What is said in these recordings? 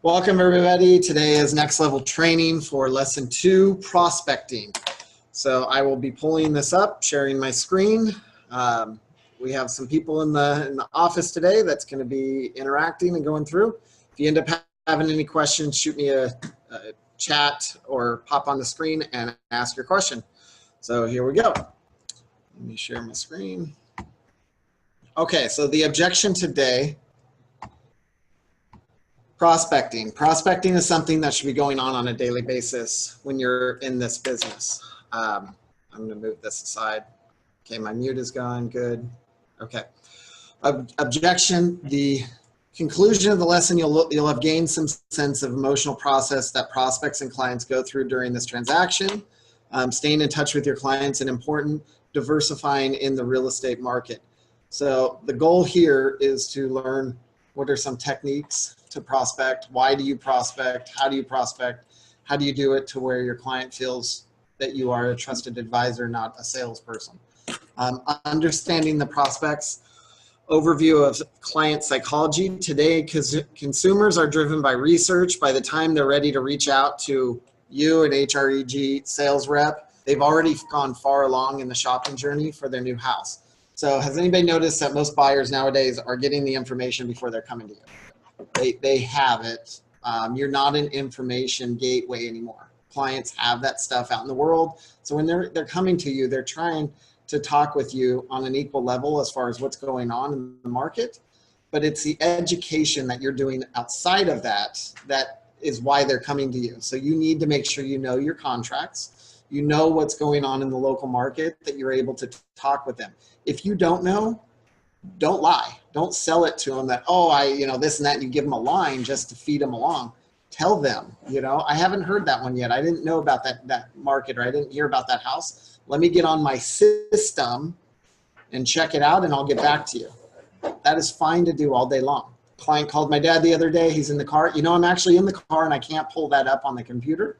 Welcome everybody. Today is next level training for lesson 2, prospecting. So I will be pulling this up, sharing my screen. We have some people in the office today that's going to be interacting and going through. If you end up having any questions, shoot me a chat or pop on the screen and ask your question. So here we go. Let me share my screen. Okay, so the objection today. Prospecting. Prospecting is something that should be going on a daily basis when you're in this business. I'm going to move this aside. Okay, my mute is gone. Good. Okay. Objection. The conclusion of the lesson, you'll have gained some sense of emotional process that prospects and clients go through during this transaction. Staying in touch with your clients and important, diversifying in the real estate market. So the goal here is to learn what are some techniques to prospect. Why do you prospect? How do you prospect? How do you do it to where your client feels that you are a trusted advisor, not a salesperson? Understanding the prospects. Overview of client psychology. Today, consumers are driven by research. By the time they're ready to reach out to you, an HREG sales rep, they've already gone far along in the shopping journey for their new house. So has anybody noticed that most buyers nowadays are getting the information before they're coming to you? They have it. You're not an information gateway anymore. Clients have that stuff out in the world. So when they're coming to you, they're trying to talk with you on an equal level as far as what's going on in the market. But it's the education that you're doing outside of that is why they're coming to you. So you need to make sure you know your contracts. You know what's going on in the local market, that you're able to talk with them. If you don't know, don't lie. Don't sell it to them that, oh, this and that, and you give them a line just to feed them along. Tell them, I haven't heard that one yet. I didn't know about that market, or I didn't hear about that house. Let me get on my system and check it out, and I'll get back to you. That is fine to do all day long. Client called my dad the other day. He's in the car. I'm actually in the car and I can't pull that up on the computer.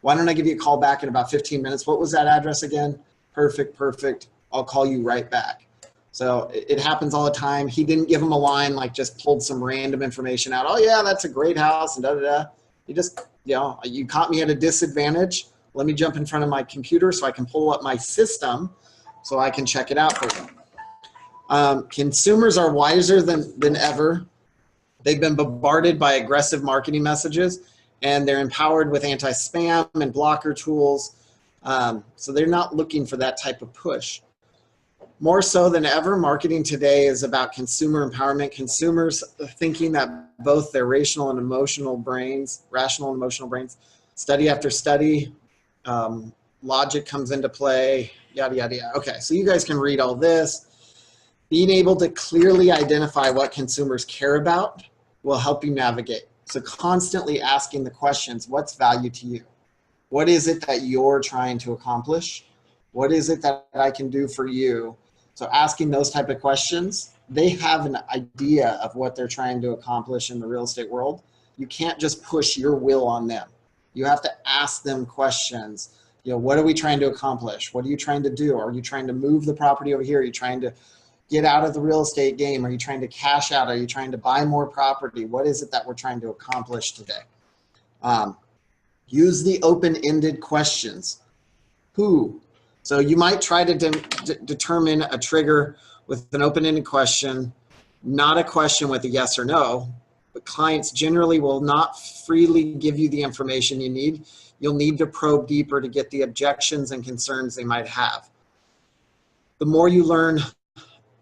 Why don't I give you a call back in about 15 minutes? What was that address again? Perfect. I'll call you right back. So it happens all the time. He didn't give him a line, like just pulled some random information out. Oh yeah, that's a great house and da-da-da. He just, you caught me at a disadvantage. Let me jump in front of my computer so I can pull up my system so I can check it out for you. Consumers are wiser than ever. They've been bombarded by aggressive marketing messages, and they're empowered with anti-spam and blocker tools. So they're not looking for that type of push. More so than ever, marketing today is about consumer empowerment. Consumers thinking that both their rational and emotional brains, study after study, logic comes into play, yada, yada, yada. Okay, so you guys can read all this. Being able to clearly identify what consumers care about will help you navigate. So constantly asking the questions, what's value to you? What is it that you're trying to accomplish? What is it that I can do for you? So asking those type of questions, they have an idea of what they're trying to accomplish in the real estate world. You can't just push your will on them. You have to ask them questions. What are we trying to accomplish? What are you trying to do? Are you trying to move the property over here? Are you trying to get out of the real estate game? Are you trying to cash out? Are you trying to buy more property? What is it that we're trying to accomplish today? Use the open-ended questions. Who? So you might try to determine a trigger with an open-ended question, not a question with a yes or no, but clients generally will not freely give you the information you need. You'll need to probe deeper to get the objections and concerns they might have. The more you learn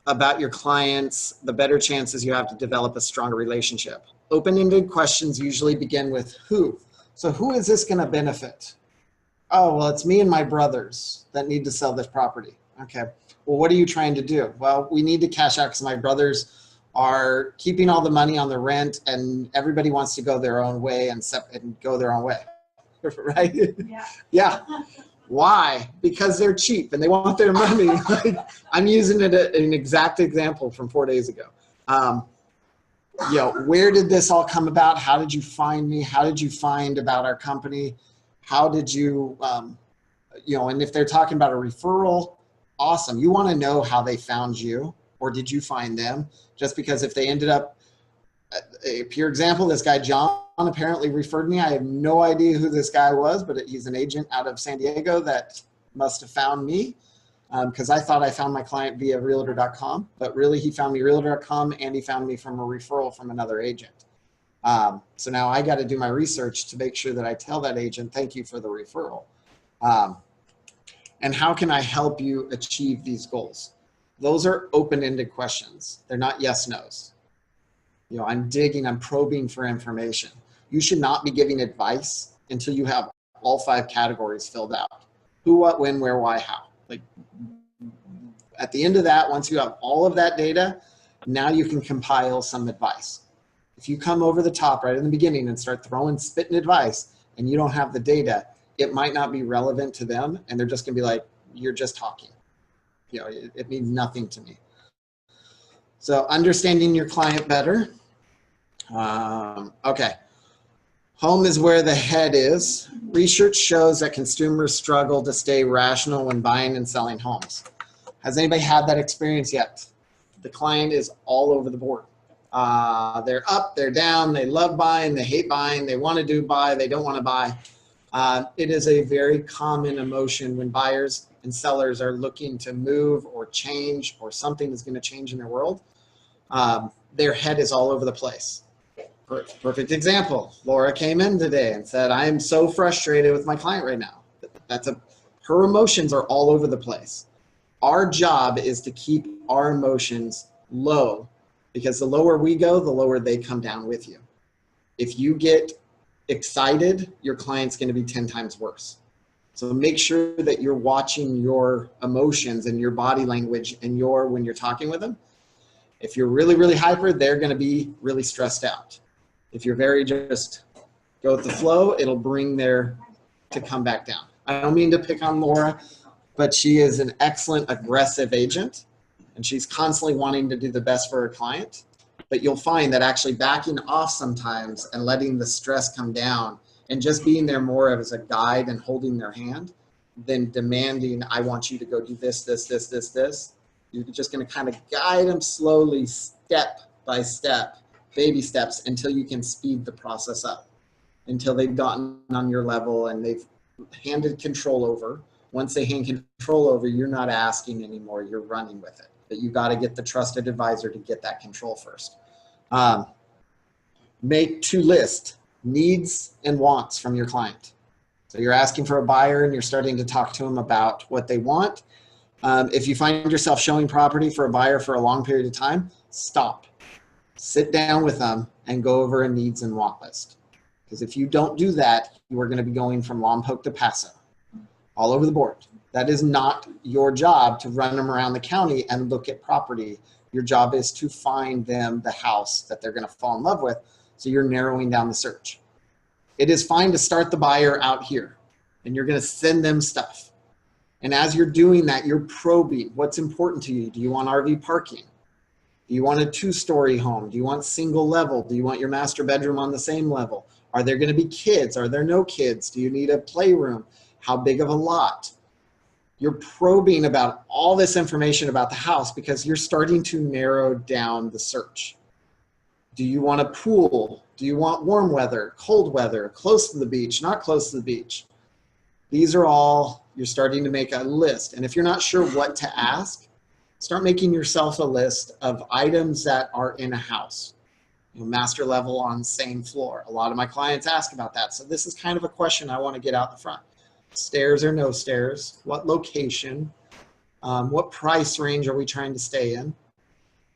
about your clients, the better chances you have to develop a stronger relationship. Open-ended questions usually begin with who. So who is this going to benefit? Oh, well, it's me and my brothers that need to sell this property. Okay. Well, what are you trying to do? Well, we need to cash out because my brothers are keeping all the money on the rent, and everybody wants to go their own way and go their own way. Right? Yeah. Yeah. Why? Because they're cheap and they want their money. I'm using it an exact example from 4 days ago. Where did this all come about? How did you find me? How did you find about our company? How did you, and if they're talking about a referral, awesome. You want to know how they found you, or did you find them? Just because if they ended up, a pure example, this guy John apparently referred me. I have no idea who this guy was, but he's an agent out of San Diego that must have found me because I thought I found my client via realtor.com, but really he found me realtor.com and he found me from a referral from another agent. So now I got to do my research to make sure that I tell that agent, thank you for the referral. And how can I help you achieve these goals? Those are open-ended questions. They're not yes, no's. You know, I'm digging, I'm probing for information. You should not be giving advice until you have all 5 categories filled out. Who, what, when, where, why, how. Like at the end of that, once you have all of that data, now you can compile some advice. If you come over the top right in the beginning and start spitting advice and you don't have the data, it might not be relevant to them and they're just gonna be like, you're just talking. You know, it means nothing to me. So understanding your client better. Okay. Home is where the head is. Research shows that consumers struggle to stay rational when buying and selling homes. Has anybody had that experience yet? The client is all over the board. They're up, they're down, they love buying, they hate buying, they want to buy, they don't want to buy. It is a very common emotion when buyers and sellers are looking to move or change or something is going to change in their world. Their head is all over the place. Perfect example. Laura came in today and said, I am so frustrated with my client right now. Her emotions are all over the place. Our job is to keep our emotions low because the lower we go, the lower they come down with you. If you get excited, your client's going to be 10 times worse. So make sure that you're watching your emotions and your body language and when you're talking with them. If you're really, really hyper, they're going to be really stressed out. If you're very just go with the flow, it'll bring to come back down. I don't mean to pick on Laura, but she is an excellent aggressive agent and she's constantly wanting to do the best for her client. But you'll find that actually backing off sometimes and letting the stress come down and just being there more as a guide and holding their hand than demanding, I want you to go do this, this, this, this, this. You're just going to kind of guide them slowly, step by step, baby steps, until you can speed the process up, until they've gotten on your level and they've handed control over. Once they hand control over, you're not asking anymore, you're running with it. But you got to get the trusted advisor to get that control first. Make 2 lists, needs and wants from your client. So you're asking for a buyer and you're starting to talk to them about what they want. If you find yourself showing property for a buyer for a long period of time, stop. Sit down with them and go over a needs and want list. Because if you don't do that, you are going to be going from Lompoc to Paso, all over the board. That is not your job to run them around the county and look at property. Your job is to find them the house that they're going to fall in love with. So you're narrowing down the search. It is fine to start the buyer out here and you're going to send them stuff. And as you're doing that, you're probing what's important to you. Do you want RV parking? Do you want a 2-story home? Do you want single level? Do you want your master bedroom on the same level? Are there going to be kids? Are there no kids? Do you need a playroom? How big of a lot? You're probing about all this information about the house because you're starting to narrow down the search. Do you want a pool? Do you want warm weather, cold weather, close to the beach, not close to the beach? These are all, you're starting to make a list. And if you're not sure what to ask, start making yourself a list of items that are in a house. You know, master level on same floor. A lot of my clients ask about that. So this is kind of a question I want to get out the front. Stairs or no stairs? What location? What price range are we trying to stay in?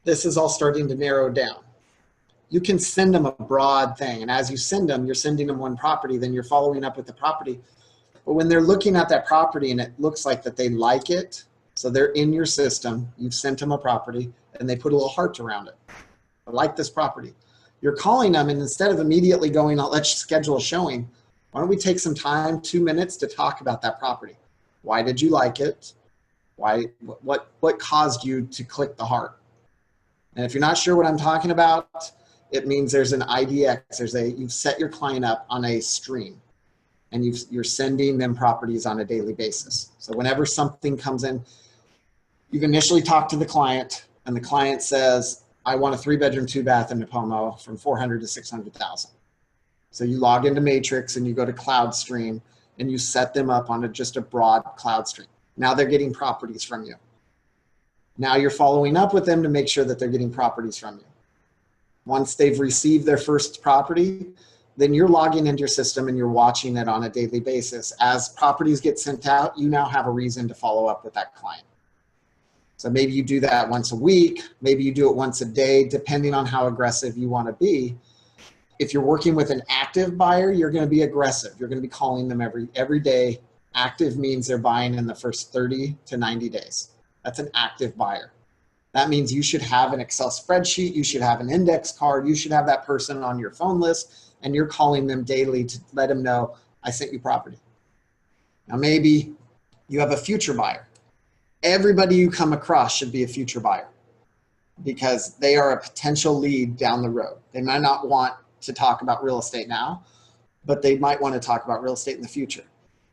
This is all starting to narrow down. You can send them a broad thing. And as you send them, you're sending them one property, then you're following up with the property. But when they're looking at that property and it looks like that they like it, so they're in your system, you've sent them a property and they put a little heart around it. I like this property. You're calling them and instead of immediately going, let's schedule a showing, why don't we take some time, 2 minutes to talk about that property? Why did you like it? What caused you to click the heart? And if you're not sure what I'm talking about, it means there's an IDX, you've set your client up on a stream and you're sending them properties on a daily basis. So whenever something comes in, you've initially talked to the client and the client says, I want a 3-bedroom, 2-bath in Nipomo from $400,000 to $600,000. So you log into Matrix and you go to CloudStream and you set them up on just a broad CloudStream. Now they're getting properties from you. Now you're following up with them to make sure that they're getting properties from you. Once they've received their first property, then you're logging into your system and you're watching it on a daily basis. As properties get sent out, you now have a reason to follow up with that client. So maybe you do that once a week, maybe you do it once a day, depending on how aggressive you want to be. If you're working with an active buyer, you're going to be aggressive. You're going to be calling them every day. Active means they're buying in the first 30 to 90 days. That's an active buyer. That means you should have an Excel spreadsheet, you should have an index card, you should have that person on your phone list, and you're calling them daily to let them know, I sent you property. Now maybe you have a future buyer. Everybody you come across should be a future buyer because they are a potential lead down the road. They might not want to talk about real estate now, but they might want to talk about real estate in the future.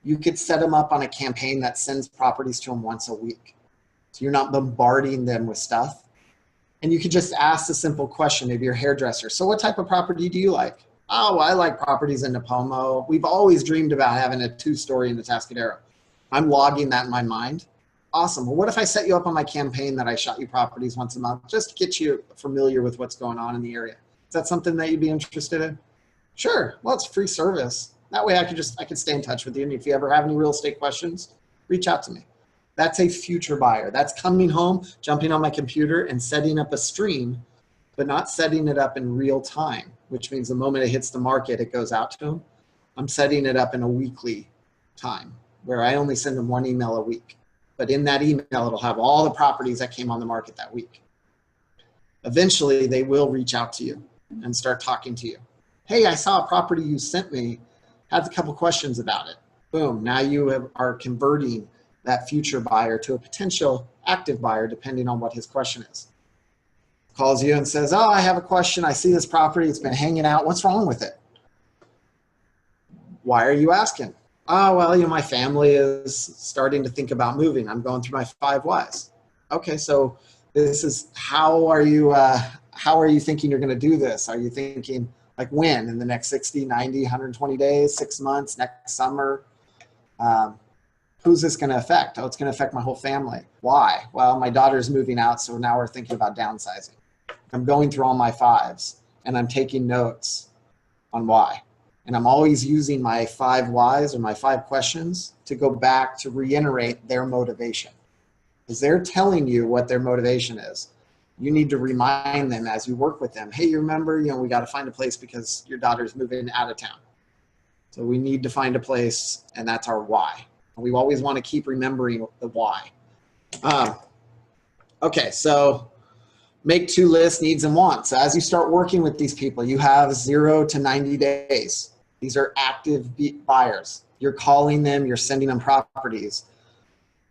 You could set them up on a campaign that sends properties to them once a week. So you're not bombarding them with stuff. And you could just ask the simple question of your hairdresser. So what type of property do you like? Oh, well, I like properties in Napomo. We've always dreamed about having a 2-story in the Atascadero. I'm logging that in my mind. Awesome. Well, what if I set you up on my campaign that I shot you properties once a month just to get you familiar with what's going on in the area? Is that something that you'd be interested in? Sure. Well, it's free service. That way I can stay in touch with you. And if you ever have any real estate questions, reach out to me. That's a future buyer. That's coming home, jumping on my computer and setting up a stream, but not setting it up in real time, which means the moment it hits the market, it goes out to them. I'm setting it up in a weekly time where I only send them 1 email a week. But in that email, it'll have all the properties that came on the market that week. Eventually, they will reach out to you and start talking to you. Hey, I saw a property you sent me, had a couple questions about it. Boom, now you are converting that future buyer to a potential active buyer, depending on what his question is. Calls you and says, oh, I have a question. I see this property. It's been hanging out. What's wrong with it? Why are you asking? Oh, well, my family is starting to think about moving. I'm going through my 5 whys. Okay, so this is, how are you thinking you're going to do this? Are you thinking like when? In the next 60, 90, 120 days, 6 months, next summer? Who's this going to affect? Oh, it's going to affect my whole family. Why? Well, my daughter's moving out, so now we're thinking about downsizing. I'm going through all my 5s, and I'm taking notes on why. And I'm always using my 5 whys or my 5 questions to go back to reiterate their motivation. Because they're telling you what their motivation is. You need to remind them as you work with them, hey, you remember, we got to find a place because your daughter's moving out of town. So we need to find a place, and that's our why. We always want to keep remembering the why. Okay, so make 2 lists, needs and wants. So as you start working with these people, you have 0 to 90 days. These are active buyers. You're calling them, you're sending them properties.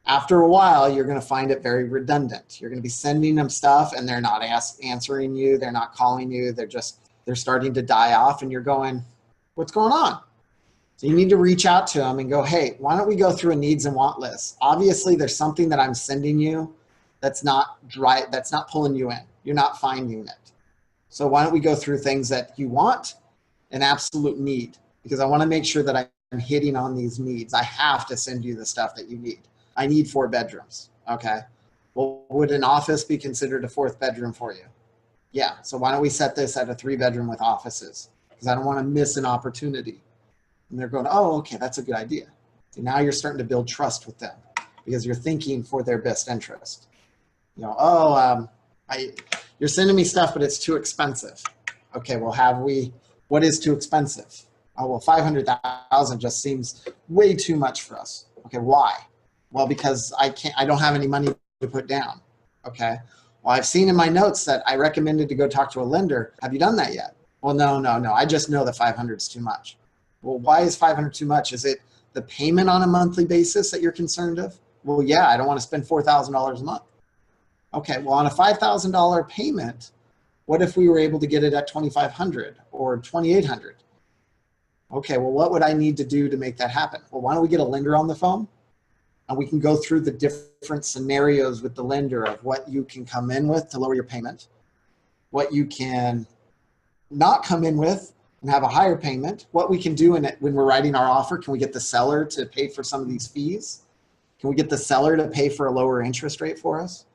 After a while, you're going to find it very redundant. You're going to be sending them stuff and they're not answering you. They're not calling you. They're starting to die off and you're going, what's going on? So you need to reach out to them and go, hey, why don't we go through a needs and want list? Obviously, there's something that I'm sending you that's not pulling you in. You're not finding it. So why don't we go through things that you want, an absolute need, because I want to make sure that I'm hitting on these needs. I have to send you the stuff that you need. I need 4 bedrooms. Okay. Well, would an office be considered a 4th bedroom for you? Yeah. So why don't we set this at a 3-bedroom with offices? Because I don't want to miss an opportunity. And they're going, oh, okay, that's a good idea. So now you're starting to build trust with them because you're thinking for their best interest. You're sending me stuff, but it's too expensive. Okay, well, what is too expensive? Oh, well, $500,000 just seems way too much for us. Okay, why? Well, because I don't have any money to put down. Okay, well, I've seen in my notes that I recommended to go talk to a lender. Have you done that yet? Well, no. I just know that 500 is too much. Well, why is 500 too much? Is it the payment on a monthly basis that you're concerned of? Well, yeah, I don't want to spend $4,000 a month. Okay, well, on a $5,000 payment, what if we were able to get it at $2,500 or $2,800? Okay, well, what would I need to do to make that happen? Well, why don't we get a lender on the phone and we can go through the different scenarios with the lender of what you can come in with to lower your payment, what you can not come in with and have a higher payment. What we can do in it when we're writing our offer, can we get the seller to pay for some of these fees? Can we get the seller to pay for a lower interest rate for us?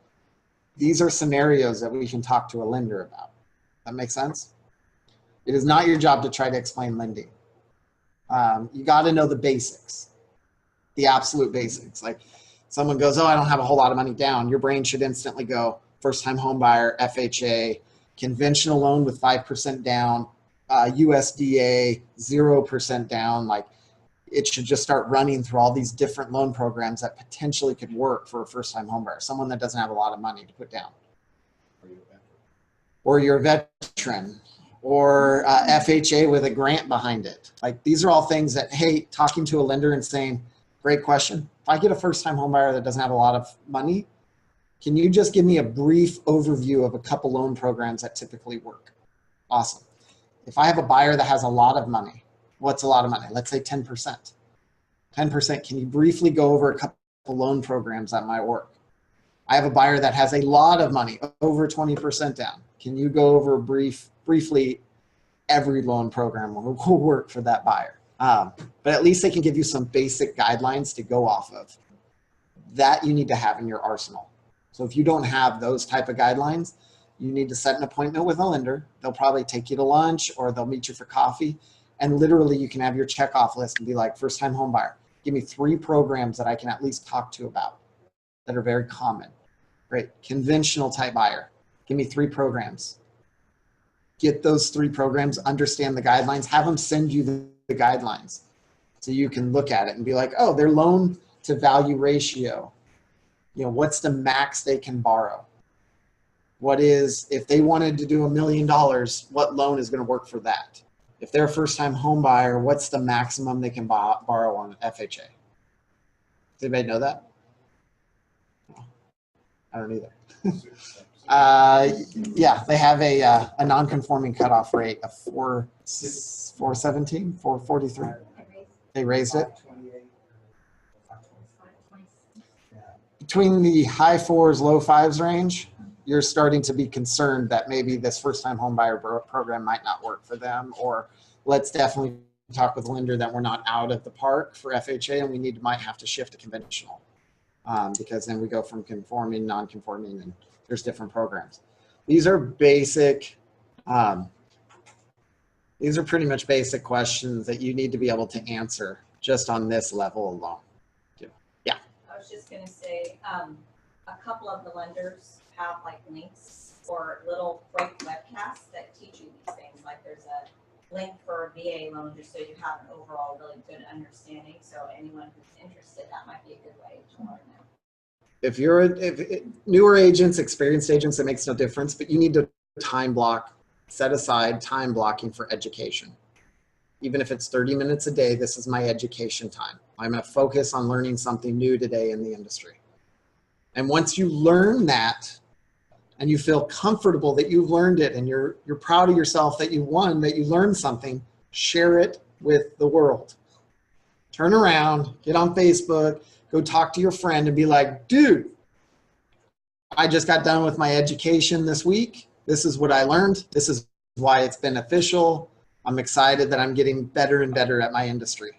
These are scenarios that we can talk to a lender about. That makes sense? It is not your job to try to explain lending. You got to know the basics, the absolute basics. Like someone goes, oh, I don't have a whole lot of money down. Your brain should instantly go, first-time home buyer, FHA, conventional loan with 5% down, USDA, 0% down. Like it should just start running through all these different loan programs that potentially could work for a first-time home buyer, someone that doesn't have a lot of money to put down. Or you're a veteran, or FHA with a grant behind it. Like these are all things that, hey, talking to a lender and saying, great question. If I get a first-time home buyer that doesn't have a lot of money, can you just give me a brief overview of a couple loan programs that typically work? Awesome. If I have a buyer that has a lot of money, what's a lot of money? Let's say 10%. 10%, can you briefly go over a couple loan programs that might work? I have a buyer that has a lot of money, over 20% down. Can you go over briefly every loan program will work for that buyer? But at least they can give you some basic guidelines to go off of. That you need to have in your arsenal. So if you don't have those type of guidelines, you need to set an appointment with a lender. They'll probably take you to lunch or they'll meet you for coffee. And literally you can have your checkoff list and be like, first time home buyer, give me 3 programs that I can at least talk to about that are very common. Great. Conventional type buyer, give me 3 programs. Get those 3 programs, understand the guidelines, have them send you the guidelines so you can look at it and be like, oh, their loan to value ratio. You know, what's the max they can borrow? What is, if they wanted to do $1 million, what loan is going to work for that? If they're a first-time home buyer, what's the maximum they can borrow on FHA? Does anybody know that? No, I don't either. Yeah, they have a non-conforming cutoff rate of 417, 443. They raised it. Between the high 4s, low 5s range, you're starting to be concerned that maybe this first-time home buyer program might not work for them, or let's definitely talk with a lender that we're not out of the park for FHA and we might have to shift to conventional because then we go from conforming, non-conforming, and there's different programs. These are basic, these are pretty much basic questions that you need to be able to answer just on this level alone. Yeah. I was just going to say, a couple of the lenders have like links or little break webcasts that teach you these things. Like there's a link for a VA loan just so you have an overall really good understanding. So anyone who's interested, that might be a good way to learn that. If you're newer agents, experienced agents, it makes no difference, but you need to time block, set aside time blocking for education. Even if it's 30 minutes a day, this is my education time. I'm going to focus on learning something new today in the industry. And once you learn that and you feel comfortable that you've learned it and you're proud of yourself that you won, that you learned something, share it with the world. Turn around, get on Facebook, go talk to your friend and be like, dude, I just got done with my education this week. This is what I learned. This is why it's beneficial. I'm excited that I'm getting better and better at my industry.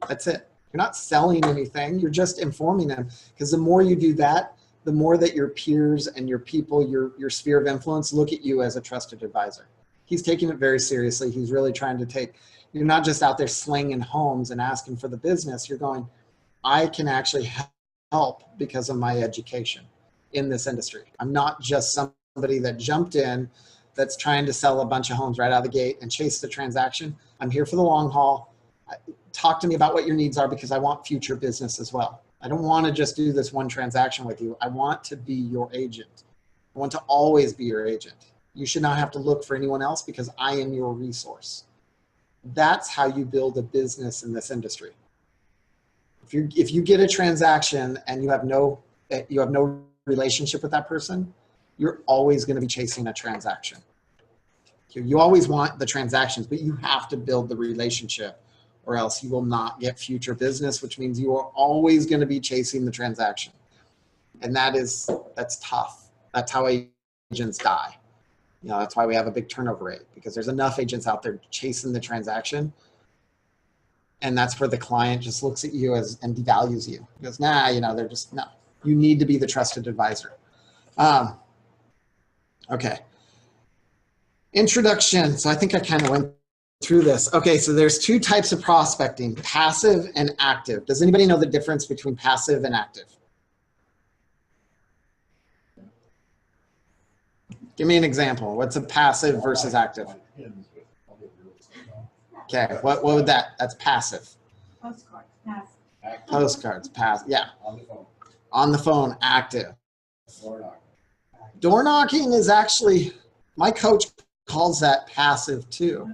That's it. You're not selling anything. You're just informing them. Because the more you do that, the more that your peers and your people, your sphere of influence look at you as a trusted advisor. He's taking it very seriously. He's really trying to take, you're not just out there slinging homes and asking for the business. You're going, I can actually help because of my education in this industry. I'm not just somebody that jumped in that's trying to sell a bunch of homes right out of the gate and chase the transaction. I'm here for the long haul. Talk to me about what your needs are because I want future business as well. I don't want to just do this one transaction with you. I want to be your agent. I want to always be your agent. You should not have to look for anyone else because I am your resource. That's how you build a business in this industry. If you get a transaction and you have no relationship with that person, you're always going to be chasing a transaction. You always want the transactions, but you have to build the relationship or else you will not get future business, which means you are always going to be chasing the transaction. And that's tough. That's how agents die. You know, that's why we have a big turnover rate, because there's enough agents out there chasing the transaction. And that's where the client just looks at you as and devalues you. He goes, nah, you know, they're just, no. You need to be the trusted advisor. Okay. Introduction. So I think I kind of went through this. Okay, so there's two types of prospecting, passive and active. Does anybody know the difference between passive and active? Give me an example. What's a passive versus active? Okay, what would that? That's passive. Postcards, passive. Postcards, passive. Yeah. On the phone. On the phone, active. Door knocking. Door knocking is actually, my coach calls that passive too.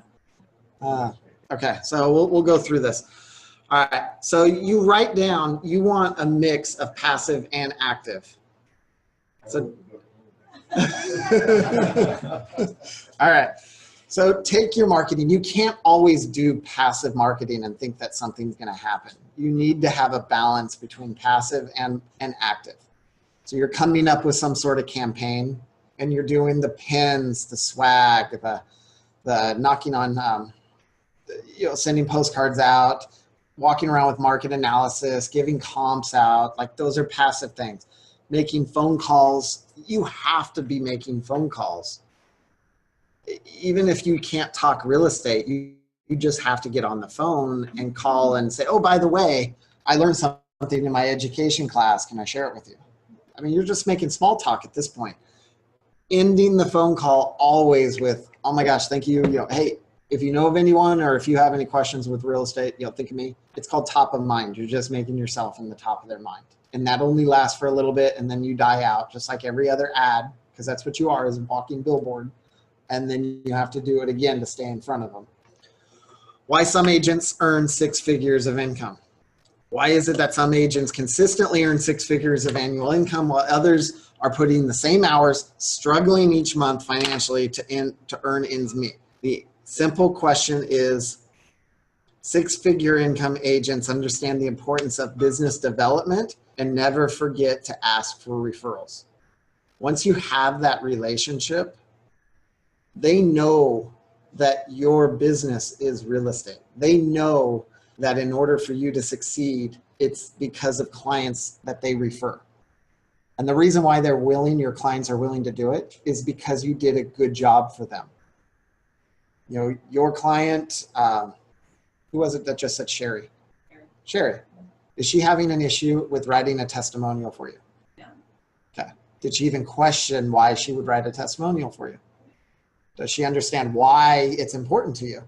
Okay, so we'll go through this. All right, so you write down, you want a mix of passive and active. So, all right, so take your marketing. You can't always do passive marketing and think that something's gonna happen. You need to have a balance between passive and active. So you're coming up with some sort of campaign and you're doing the pins, the swag, the knocking on, you know, sending postcards out, walking around with market analysis, giving comps out, like those are passive things. Making phone calls, you have to be making phone calls. Even if you can't talk real estate, you just have to get on the phone and call and say, oh, by the way, I learned something in my education class. Can I share it with you? I mean, you're just making small talk at this point. Ending the phone call always with, oh my gosh, thank you. You know, hey, if you know of anyone or if you have any questions with real estate, you know, think of me. It's called top of mind. You're just making yourself in the top of their mind. And that only lasts for a little bit and then you die out just like every other ad, because that's what you are, is a walking billboard. And then you have to do it again to stay in front of them. Why some agents earn 6 figures of income. Why is it that some agents consistently earn 6 figures of annual income while others are putting the same hours, struggling each month financially to earn ends meet? The simple question is, 6-figure income agents understand the importance of business development and never forget to ask for referrals. Once you have that relationship, they know that your business is real estate. They know that in order for you to succeed, it's because of clients that they refer. And the reason why they're willing, your clients are willing to do it, is because you did a good job for them. You know, your client, who was it that just said Sherry? Sherry. Is she having an issue with writing a testimonial for you? No. Okay. Did she even question why she would write a testimonial for you? Does she understand why it's important to you?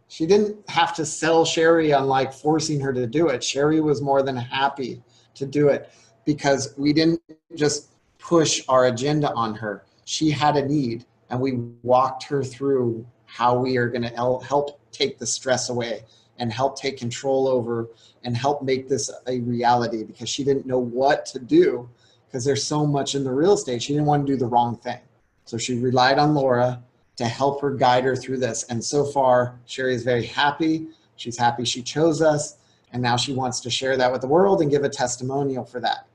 She didn't have to sell Sherry on like forcing her to do it. Sherry was more than happy to do it because we didn't just push our agenda on her. She had a need and we walked her through how we are going to help take the stress away and help take control over and help make this a reality, because she didn't know what to do because there's so much in the real estate. She didn't want to do the wrong thing. So she relied on Laura to help her guide her through this. And so far, Sherry is very happy. She's happy she chose us. And now she wants to share that with the world and give a testimonial for that.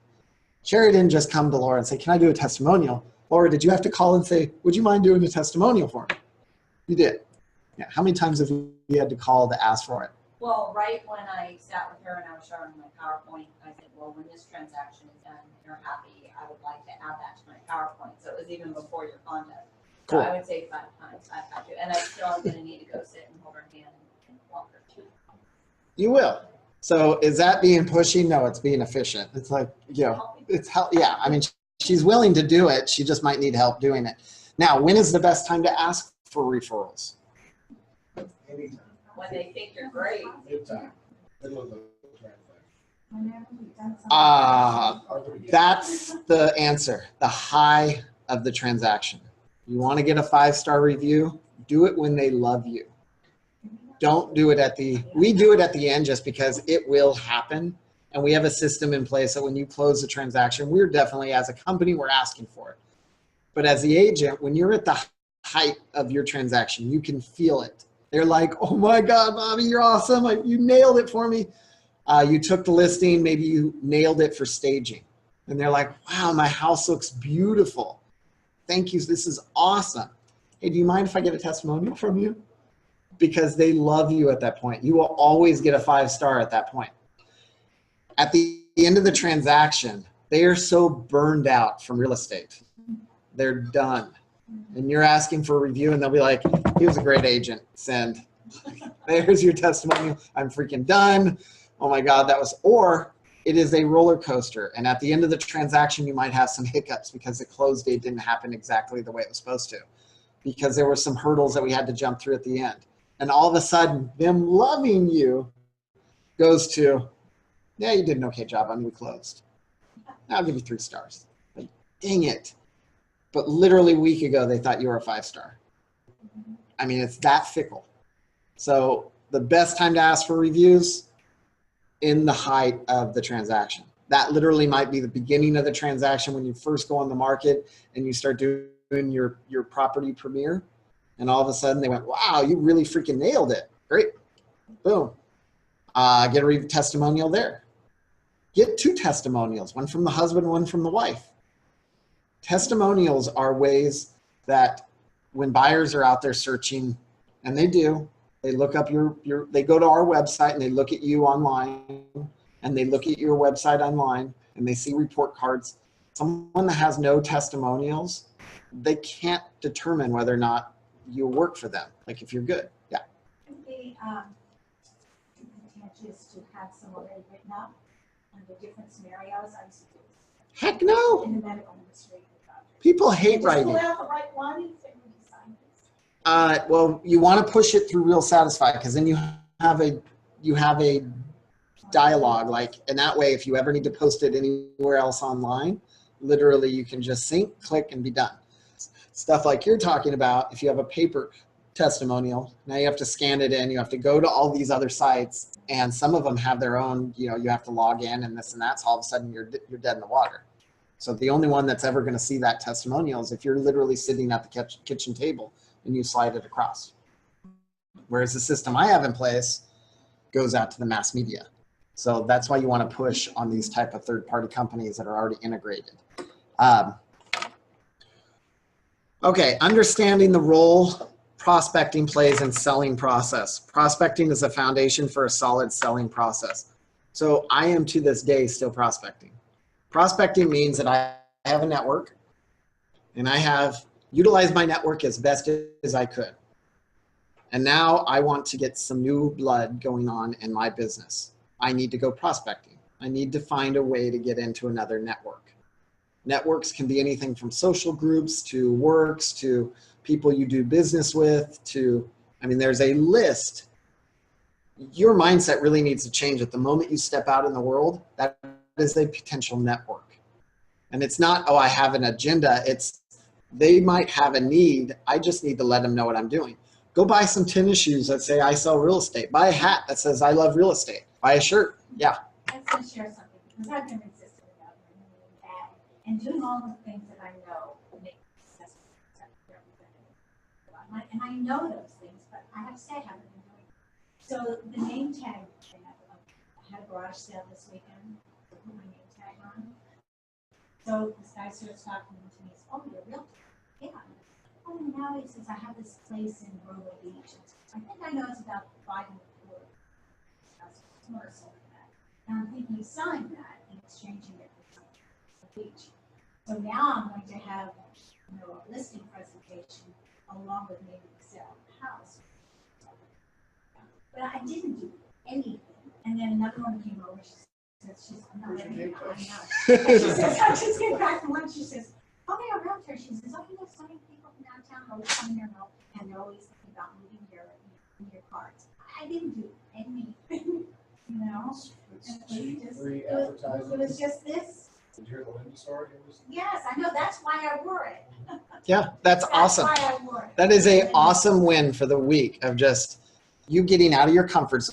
Sherry didn't just come to Laura and say, can I do a testimonial? Laura, did you have to call and say, would you mind doing a testimonial for me? You did. Yeah. How many times have you had to call to ask for it? Well, right when I sat with her and I was showing my PowerPoint, I said, well, when this transaction is done and you're happy, I would like to add that to my PowerPoint. So it was even before your contest. Cool. So I would say 5 times I've had to. And I still am going to need to go sit and hold her hand and walk her through. You will. So is that being pushy? No, it's being efficient. It's like, you know, it's help. Yeah. I mean, she's willing to do it. She just might need help doing it. Now, when is the best time to ask for referrals? Anytime. When they think you're great. Anytime. Middle of the transaction. That's the answer. The high of the transaction. You want to get a 5-star review? Do it when they love you. Don't do it we do it at the end just because it will happen. And we have a system in place that when you close the transaction, we're definitely, as a company, we're asking for it. But as the agent, when you're at the height of your transaction, you can feel it. They're like, oh my God, Bobby, you're awesome. You nailed it for me. You took the listing, maybe you nailed it for staging. And they're like, wow, my house looks beautiful. thank you, this is awesome. Hey, do you mind if I get a testimonial from you? Because they love you at that point. You will always get a 5-star at that point. At the end of the transaction, they are so burned out from real estate. They're done. And you're asking for a review and they'll be like, he was a great agent, send. There's your testimonial. I'm freaking done. Oh my God, that was, or it is a roller coaster. And at the end of the transaction, you might have some hiccups because the close date didn't happen exactly the way it was supposed to, because there were some hurdles that we had to jump through at the end. And all of a sudden, them loving you goes to, yeah, you did an okay job on we closed. I'll give you 3 stars. Like, dang it. But literally a week ago, they thought you were a 5-star. I mean, it's that fickle. So the best time to ask for reviews, in the height of the transaction. That literally might be the beginning of the transaction when you first go on the market and you start doing your property premiere. And all of a sudden they went, wow, you really freaking nailed it. Great. Boom. Get a testimonial there. Get 2 testimonials, one from the husband, one from the wife. Testimonials are ways that when buyers are out there searching, and they do, they look up they go to our website and they look at you online, and they look at your website online and they see report cards. Someone that has no testimonials, they can't determine whether or not you work for them. Like if you're good. Yeah. Would be contentious to have some already written up under different scenarios. I used to do this Heck no. in the medical industry. People hate writing. Just pull out the right one and say, "Will you sign this?" Well, you want to push it through Real Satisfy, because then you have a dialogue, like, and that way, if you ever need to post it anywhere else online, literally you can just sync, click, and be done. Stuff like you're talking about, if you have a paper testimonial, now you have to scan it in, you have to go to all these other sites, and some of them have their own, you have to log in and this and that, so all of a sudden you're dead in the water. So the only one that's ever going to see that testimonial is if you're literally sitting at the kitchen table and you slide it across. Whereas the system I have in place goes out to the mass media. So that's why you want to push on these type of third-party companies that are already integrated. Okay, understanding the role prospecting plays in selling process. Prospecting is a foundation for a solid selling process. So I am to this day still prospecting. Prospecting means that I have a network and I have utilized my network as best as I could. And now I want to get some new blood going on in my business. I need to go prospecting. I need to find a way to get into another network. Networks can be anything from social groups to works to people you do business with to, I mean, there's a list. Your mindset really needs to change at the moment you step out in the world. That is a potential network. And it's not, oh, I have an agenda. It's, they might have a need. I just need to let them know what I'm doing. Go buy some tennis shoes that say I sell real estate. Buy a hat that says I love real estate. Buy a shirt. Yeah. I just want to share something because I've been resistant about renewing that and doing all the things that I know make successful representative. And I know those things, but I have to say I haven't been doing it. So the name tag thing, I had a garage sale this weekend. I put my name tag on. So this guy starts talking to me. He says, "Oh, you're a realtor?" Yeah. Oh, and now he says, "I have this place in Arroyo Beach. I think I know it's about 5 and a quarter. That's more so than that." And I'm thinking, you signed that and exchanging it for something for the beach. So now I'm going to have, a listing presentation along with maybe the sale of the house. But I didn't do anything. And then another one came over. She says, "I'm not ready. I'm not." She says, "I just came back from lunch." She says, "Okay, a realtor." She says, "Oh, you know, so many people from downtown always come here and they're always thinking about moving here in your cards." I didn't do anything, It's free It advertising. was just this. Did you hear the Linda story? It was Yes, I know. That's why I wore it. Yeah, that's awesome. That's why I wore it. That is an awesome win for the week of just you getting out of your comfort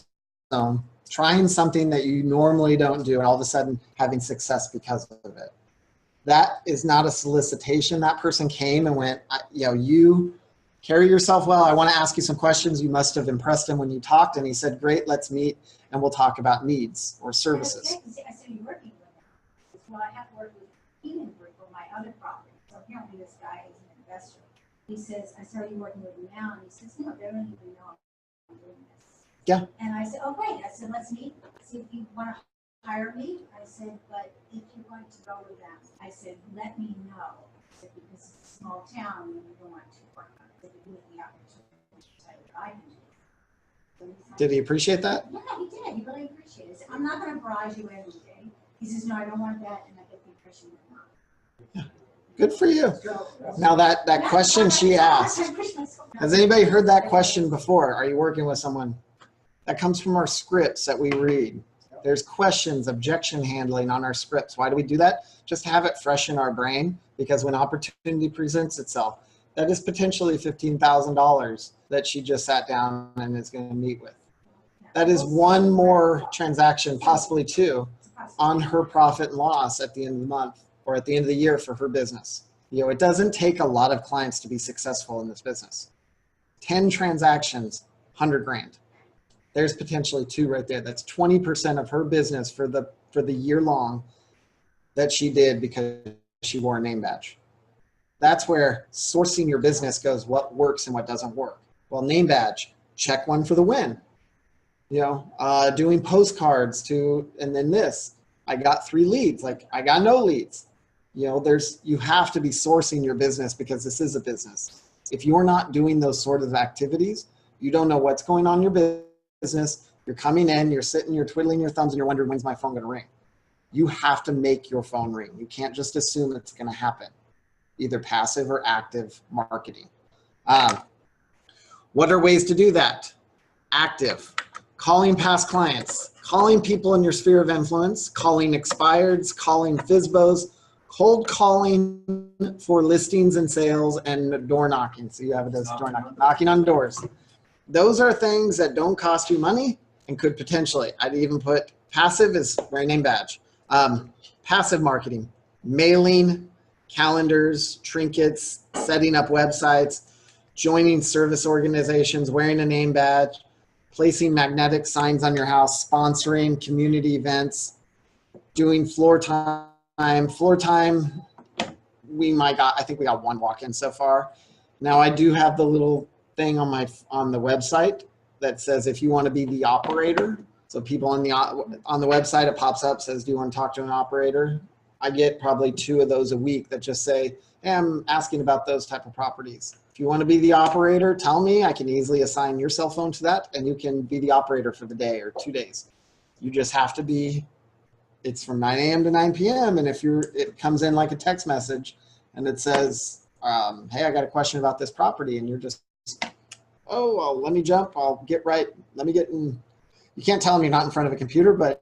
zone, trying something that you normally don't do, and all of a sudden having success because of it. That is not a solicitation. That person came and went, you carry yourself well. I want to ask you some questions. You must have impressed him when you talked. And he said, "Great, let's meet and we'll talk about needs or services." I said, "You're working with them." Well, I have to work with Keenan Group on my other property. So here I'm talking to this guy as an investor. He says, I saw you working with him now, and he says, no, they don't even know I'm doing this. Yeah. And I said, oh, great. I said, let's meet, see if you want to hire me. I said, but if you're going to go with them, I said, let me know. I said, because it's a small town, and you don't want to work on it. Give me the opportunity to tell you what I can do. So he's like, Did he appreciate that? yeah, he did. He really appreciated it. He said, I'm not going to barrage you every day. He says, no, I don't want that, and I get the impression you're not. Good for you. So, Now that question she asked, I pushed myself. has anybody heard that question before? Are you working with someone? That comes from our scripts that we read. There's questions, objection handling on our scripts. Why do we do that? Just to have it fresh in our brain, because when opportunity presents itself, that is potentially $15,000 that she just sat down and is going to meet with. That is one more transaction, possibly two, on her profit and loss at the end of the month or at the end of the year for her business. You know, it doesn't take a lot of clients to be successful in this business. 10 transactions, 100 grand. There's potentially two right there. That's 20% of her business for the year long that she did because she wore a name badge. That's where sourcing your business goes, what works and what doesn't work. Well, name badge, check one for the win. You know, doing postcards and then this, I got 3 leads, like I got no leads. You know, you have to be sourcing your business because this is a business. If you're not doing those sort of activities, you don't know what's going on in your business. You're coming in, you're sitting, you're twiddling your thumbs and you're wondering, when's my phone going to ring? You have to make your phone ring. You can't just assume it's going to happen. Either passive or active marketing. What are ways to do that? Active, calling past clients, calling people in your sphere of influence, calling expireds, calling FSBOs, cold calling for listings and sales, and door knocking. So you have it as door knocking on doors. Those are things that don't cost you money and could potentially, I'd even put passive is wearing name badge. Passive marketing, mailing, calendars, trinkets, setting up websites, joining service organizations, wearing a name badge, placing magnetic signs on your house, sponsoring community events, doing floor time. Floor time, I think we got 1 walk-in so far. Now I do have the little thing on the website that says if you want to be the operator. So people on the website, it pops up, says, do you want to talk to an operator? I get probably 2 of those a week that just say, hey, I'm asking about those type of properties. If you want to be the operator, tell me. I can easily assign your cell phone to that, and you can be the operator for the day or 2 days. You just have to be, it's from 9 a.m. to 9 p.m. And if it comes in like a text message and it says, hey, I got a question about this property, and you're just, oh, well, let me jump. I'll get right. Let me get in. You can't tell them you're not in front of a computer, but,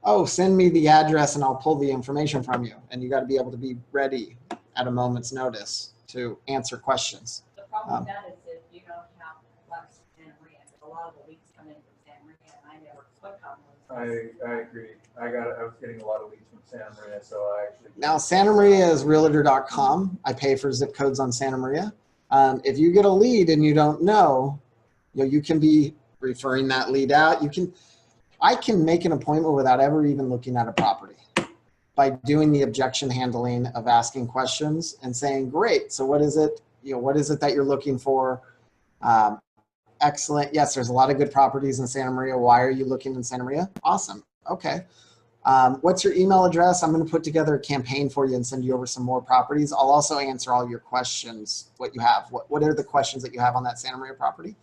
oh, send me the address and I'll pull the information from you. And you got to be able to be ready at a moment's notice to answer questions. The problem with that is if you don't have flex Santa Maria, a lot of the leads come in from Santa Maria, and I never click on those. I agree. I was getting a lot of leads from Santa Maria, so I actually. Now, Santa Maria is realtor.com. I pay for zip codes on Santa Maria. If you get a lead and you don't know, you can be referring that lead out. I can make an appointment without ever even looking at a property by doing the objection handling of asking questions and saying, great, so what is it? What is it that you're looking for? Excellent. Yes, there's a lot of good properties in Santa Maria. Why are you looking in Santa Maria? Awesome. Okay. What's your email address? I'm going to put together a campaign for you and send you over some more properties. I'll also answer all your questions, what you have. What are the questions that you have on that Santa Maria property?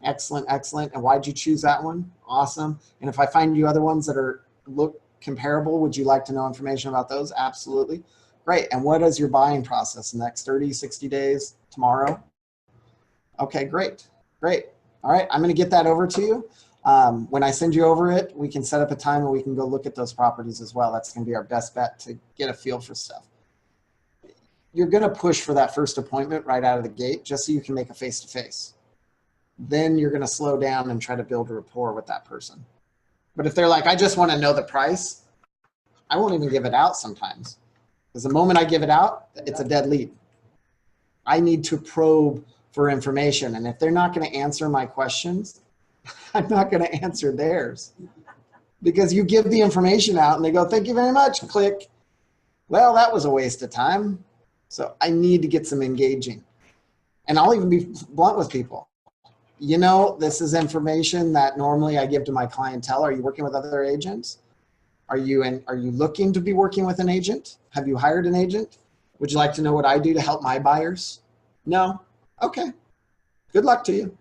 Excellent, excellent. And why'd you choose that one? Awesome. And if I find you other ones that look comparable, would you like to know information about those? Absolutely. Great. And what is your buying process? The next 30, 60 days, tomorrow? Okay, great. Great. All right, I'm going to get that over to you. When I send you over it, we can set up a time where we can go look at those properties as well. That's going to be our best bet to get a feel for stuff. You're going to push for that first appointment right out of the gate just so you can make a face-to-face. Then you're going to slow down and try to build a rapport with that person. But if they're like, I just want to know the price, I won't even give it out sometimes. Because the moment I give it out, it's a dead lead. I need to probe for information. And if they're not going to answer my questions, I'm not going to answer theirs. Because you give the information out and they go, thank you very much, click. Well, that was a waste of time. So I need to get some engaging. And I'll even be blunt with people. You know, this is information that normally I give to my clientele. Are you working with other agents? Are you looking to be working with an agent? Have you hired an agent? Would you like to know what I do to help my buyers? No? Okay. Good luck to you.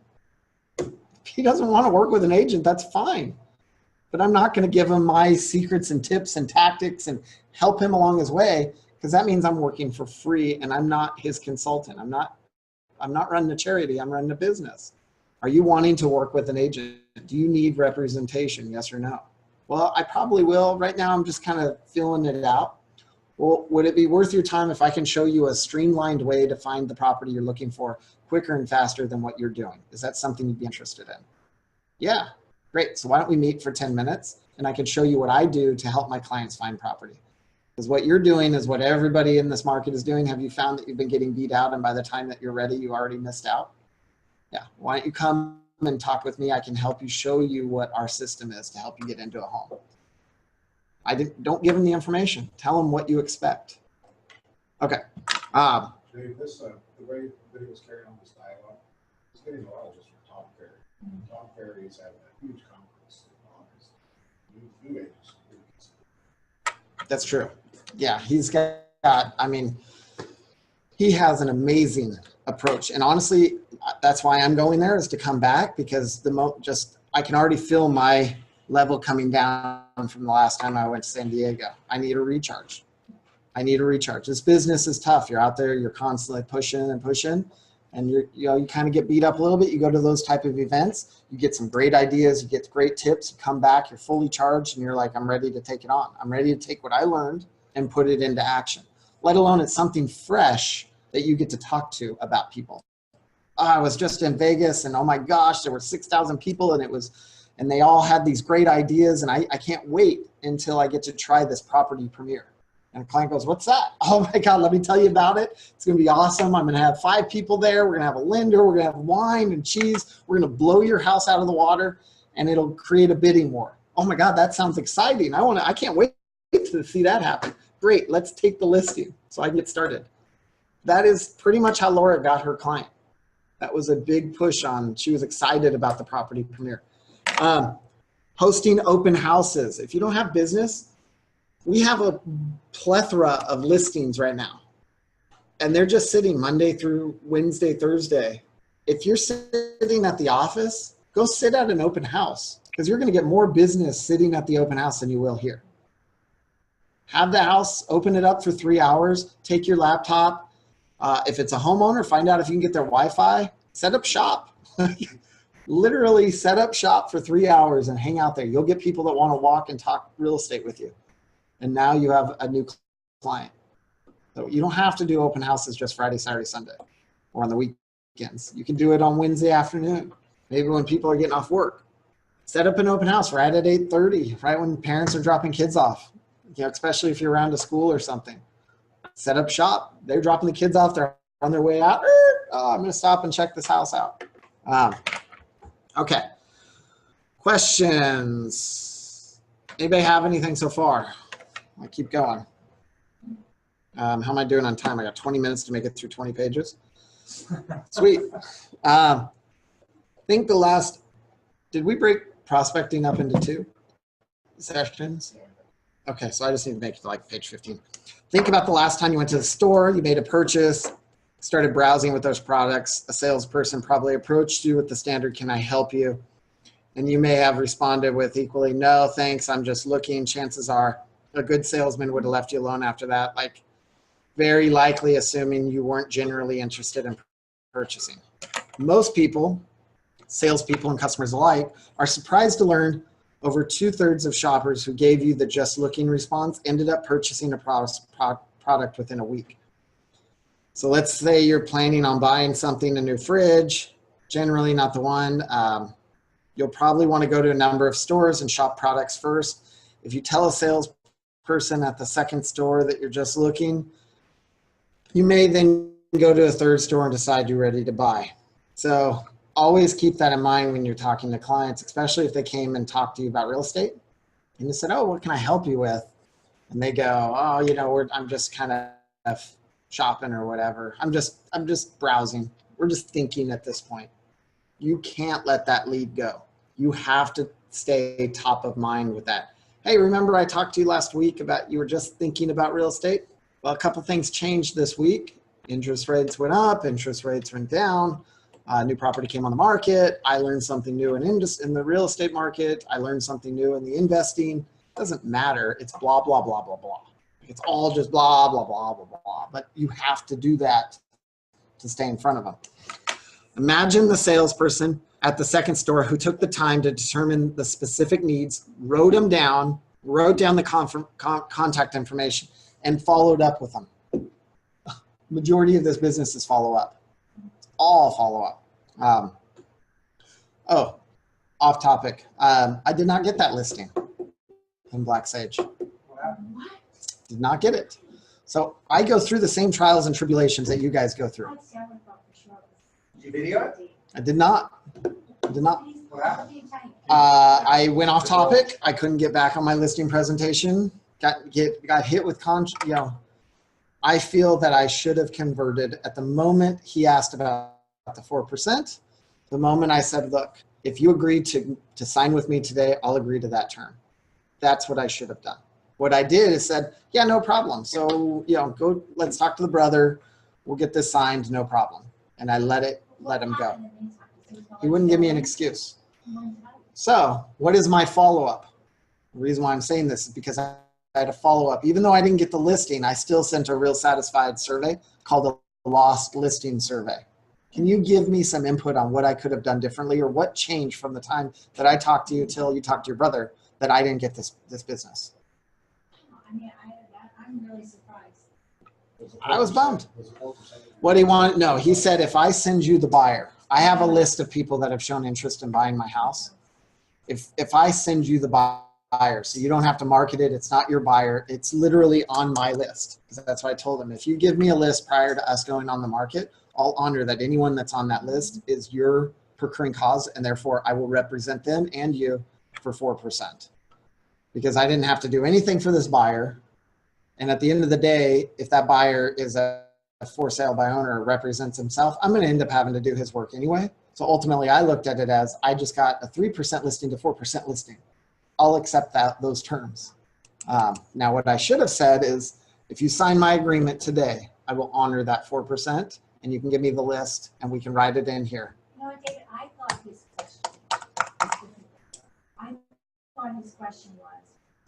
If he doesn't want to work with an agent, that's fine. But I'm not going to give him my secrets and tips and tactics and help him along his way, because that means I'm working for free and I'm not his consultant. I'm not running a charity, I'm running a business. Are you wanting to work with an agent? Do you need representation? Yes or no? Well, I probably will. Right now, I'm just kind of feeling it out. Well, would it be worth your time if I can show you a streamlined way to find the property you're looking for quicker and faster than what you're doing? Is that something you'd be interested in? Yeah, great. So why don't we meet for 10 minutes and I can show you what I do to help my clients find property. Because what you're doing is what everybody in this market is doing. Have you found that you've been getting beat out and by the time that you're ready, you already missed out? Yeah, why don't you come and talk with me? I can help you, show you what our system is to help you get into a home. Don't give them the information. Tell them what you expect. Okay. Dave, the way that he was carrying on this dialogue, he's getting a lot of just from Tom Ferry. Tom Ferry is having a huge conference on his new agents. That's true. Yeah, he's got, I mean, he has an amazing approach. And honestly, that's why I'm going there, is to come back, because I can already feel my level coming down from the last time I went to San Diego. I need a recharge. I need a recharge. This business is tough. You're out there, you're constantly pushing and pushing, and you kind of get beat up a little bit. You go to those type of events, you get some great ideas, you get great tips, you come back, you're fully charged, and you're like, I'm ready to take it on. I'm ready to take what I learned and put it into action, let alone it's something fresh that you get to talk to about people. I was just in Vegas and oh my gosh, there were 6,000 people and they all had these great ideas, and I can't wait until I get to try this property premiere. And a client goes, what's that? Oh my God, let me tell you about it. It's gonna be awesome. I'm gonna have 5 people there. We're gonna have a lender. We're gonna have wine and cheese. We're gonna blow your house out of the water, and it'll create a bidding war. Oh my God, that sounds exciting. I can't wait to see that happen. Great, let's take the listing so I can get started. That is pretty much how Laura got her client. That was a big push on, she was excited about the property premiere. Hosting open houses. If you don't have business, we have a plethora of listings right now, and they're just sitting Monday through Wednesday, Thursday. If you're sitting at the office, go sit at an open house, because you're going to get more business sitting at the open house than you will here. Have the house, open it up for 3 hours, take your laptop. If it's a homeowner, find out if you can get their Wi-Fi, set up shop. Literally set up shop for 3 hours and hang out there. You'll get people that want to walk and talk real estate with you. And now you have a new client. So you don't have to do open houses just Friday, Saturday, Sunday, or on the weekends. You can do it on Wednesday afternoon, maybe when people are getting off work. Set up an open house right at 8:30, right when parents are dropping kids off, especially if you're around a school or something. Set up shop. They're dropping the kids off. They're on their way out. Oh, I'm going to stop and check this house out. Okay. Questions? Anybody have anything so far? I keep going. How am I doing on time? I got 20 minutes to make it through 20 pages. Sweet. I think did we break prospecting up into 2 sessions? Okay, so I just need to make it to like page 15. Think about the last time you went to the store, you made a purchase, started browsing with those products. A salesperson probably approached you with the standard, can I help you? And you may have responded with equally, no, thanks, I'm just looking. Chances are a good salesman would have left you alone after that, like very likely assuming you weren't generally interested in purchasing. Most people, salespeople and customers alike, are surprised to learn over 2/3 of shoppers who gave you the just looking response ended up purchasing a product within a week. So let's say you're planning on buying something, a new fridge, generally not the one. You'll probably want to go to a number of stores and shop products first. If you tell a salesperson at the second store that you're just looking, you may then go to a third store and decide you're ready to buy. So always keep that in mind when you're talking to clients, especially if they came and talked to you about real estate and you said, oh, what can I help you with? And they go, oh, I'm just kind of shopping or whatever. I'm just browsing. We're just thinking at this point. You can't let that lead go. You have to stay top of mind with that. Hey, remember I talked to you last week about you were just thinking about real estate? Well, a couple things changed this week. Interest rates went up, interest rates went down. New property came on the market. I learned something new in the real estate market. I learned something new in the investing. Doesn't matter. It's blah, blah, blah, blah, blah. It's all just blah, blah, blah, blah, blah. But you have to do that to stay in front of them. Imagine the salesperson at the second store who took the time to determine the specific needs, wrote down the contact information, and followed up with them. Majority of this business is follow up. All follow up. Off topic. I did not get that listing in Black Sage. What? Did not get it. So I go through the same trials and tribulations that you guys go through. I'd say I would thought for sure it was- Did you video it? I did not. Did not. What happened? What did he tell you? I went off topic. I couldn't get back on my listing presentation. Got hit with I feel that I should have converted at the moment he asked about the 4%. The moment I said, look, if you agree to sign with me today, I'll agree to that term. That's what I should have done. What I did is said, yeah, no problem. So, go, let's talk to the brother. We'll get this signed, no problem. And I let him go. He wouldn't give me an excuse. So what is my follow-up? The reason why I'm saying this is because I had a follow-up. Even though I didn't get the listing, I still sent a real satisfied survey called the Lost Listing Survey. Can you give me some input on what I could have done differently, or what changed from the time that I talked to you till you talked to your brother that I didn't get this business? I mean, I'm really surprised. I was bummed. Was it 4%? What he wanted? No, he said, if I send you the buyer, I have a list of people that have shown interest in buying my house. If I send you the buyer, so you don't have to market it, it's not your buyer, it's literally on my list. Because that's what I told him. If you give me a list prior to us going on the market, I'll honor that anyone that's on that list is your procuring cause, and therefore I will represent them and you for 4%. Because I didn't have to do anything for this buyer. And at the end of the day, if that buyer is a for sale by owner, represents himself, I'm going to end up having to do his work anyway. So ultimately I looked at it as I just got a 3% listing to 4% listing. I'll accept those terms. Now what I should have said is, if you sign my agreement today, I will honor that 4%, and you can give me the list and we can write it in here. You know, David, I thought his question was,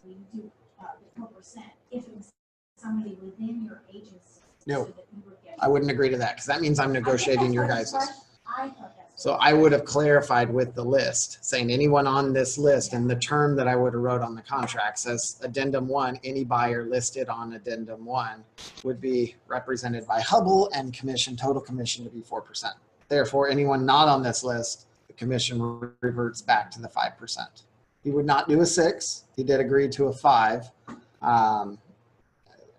will you do the 4% if it was somebody within your agency? No. So that you would get- I wouldn't agree to that because that means I'm negotiating your guys'. I thought that's So I would have clarified with the list, saying anyone on this list, and the term that I would have wrote on the contract says addendum 1, any buyer listed on addendum 1 would be represented by Hubbell, and total commission to be 4%. Therefore, anyone not on this list, the commission reverts back to the 5%. He would not do a 6. He did agree to a 5.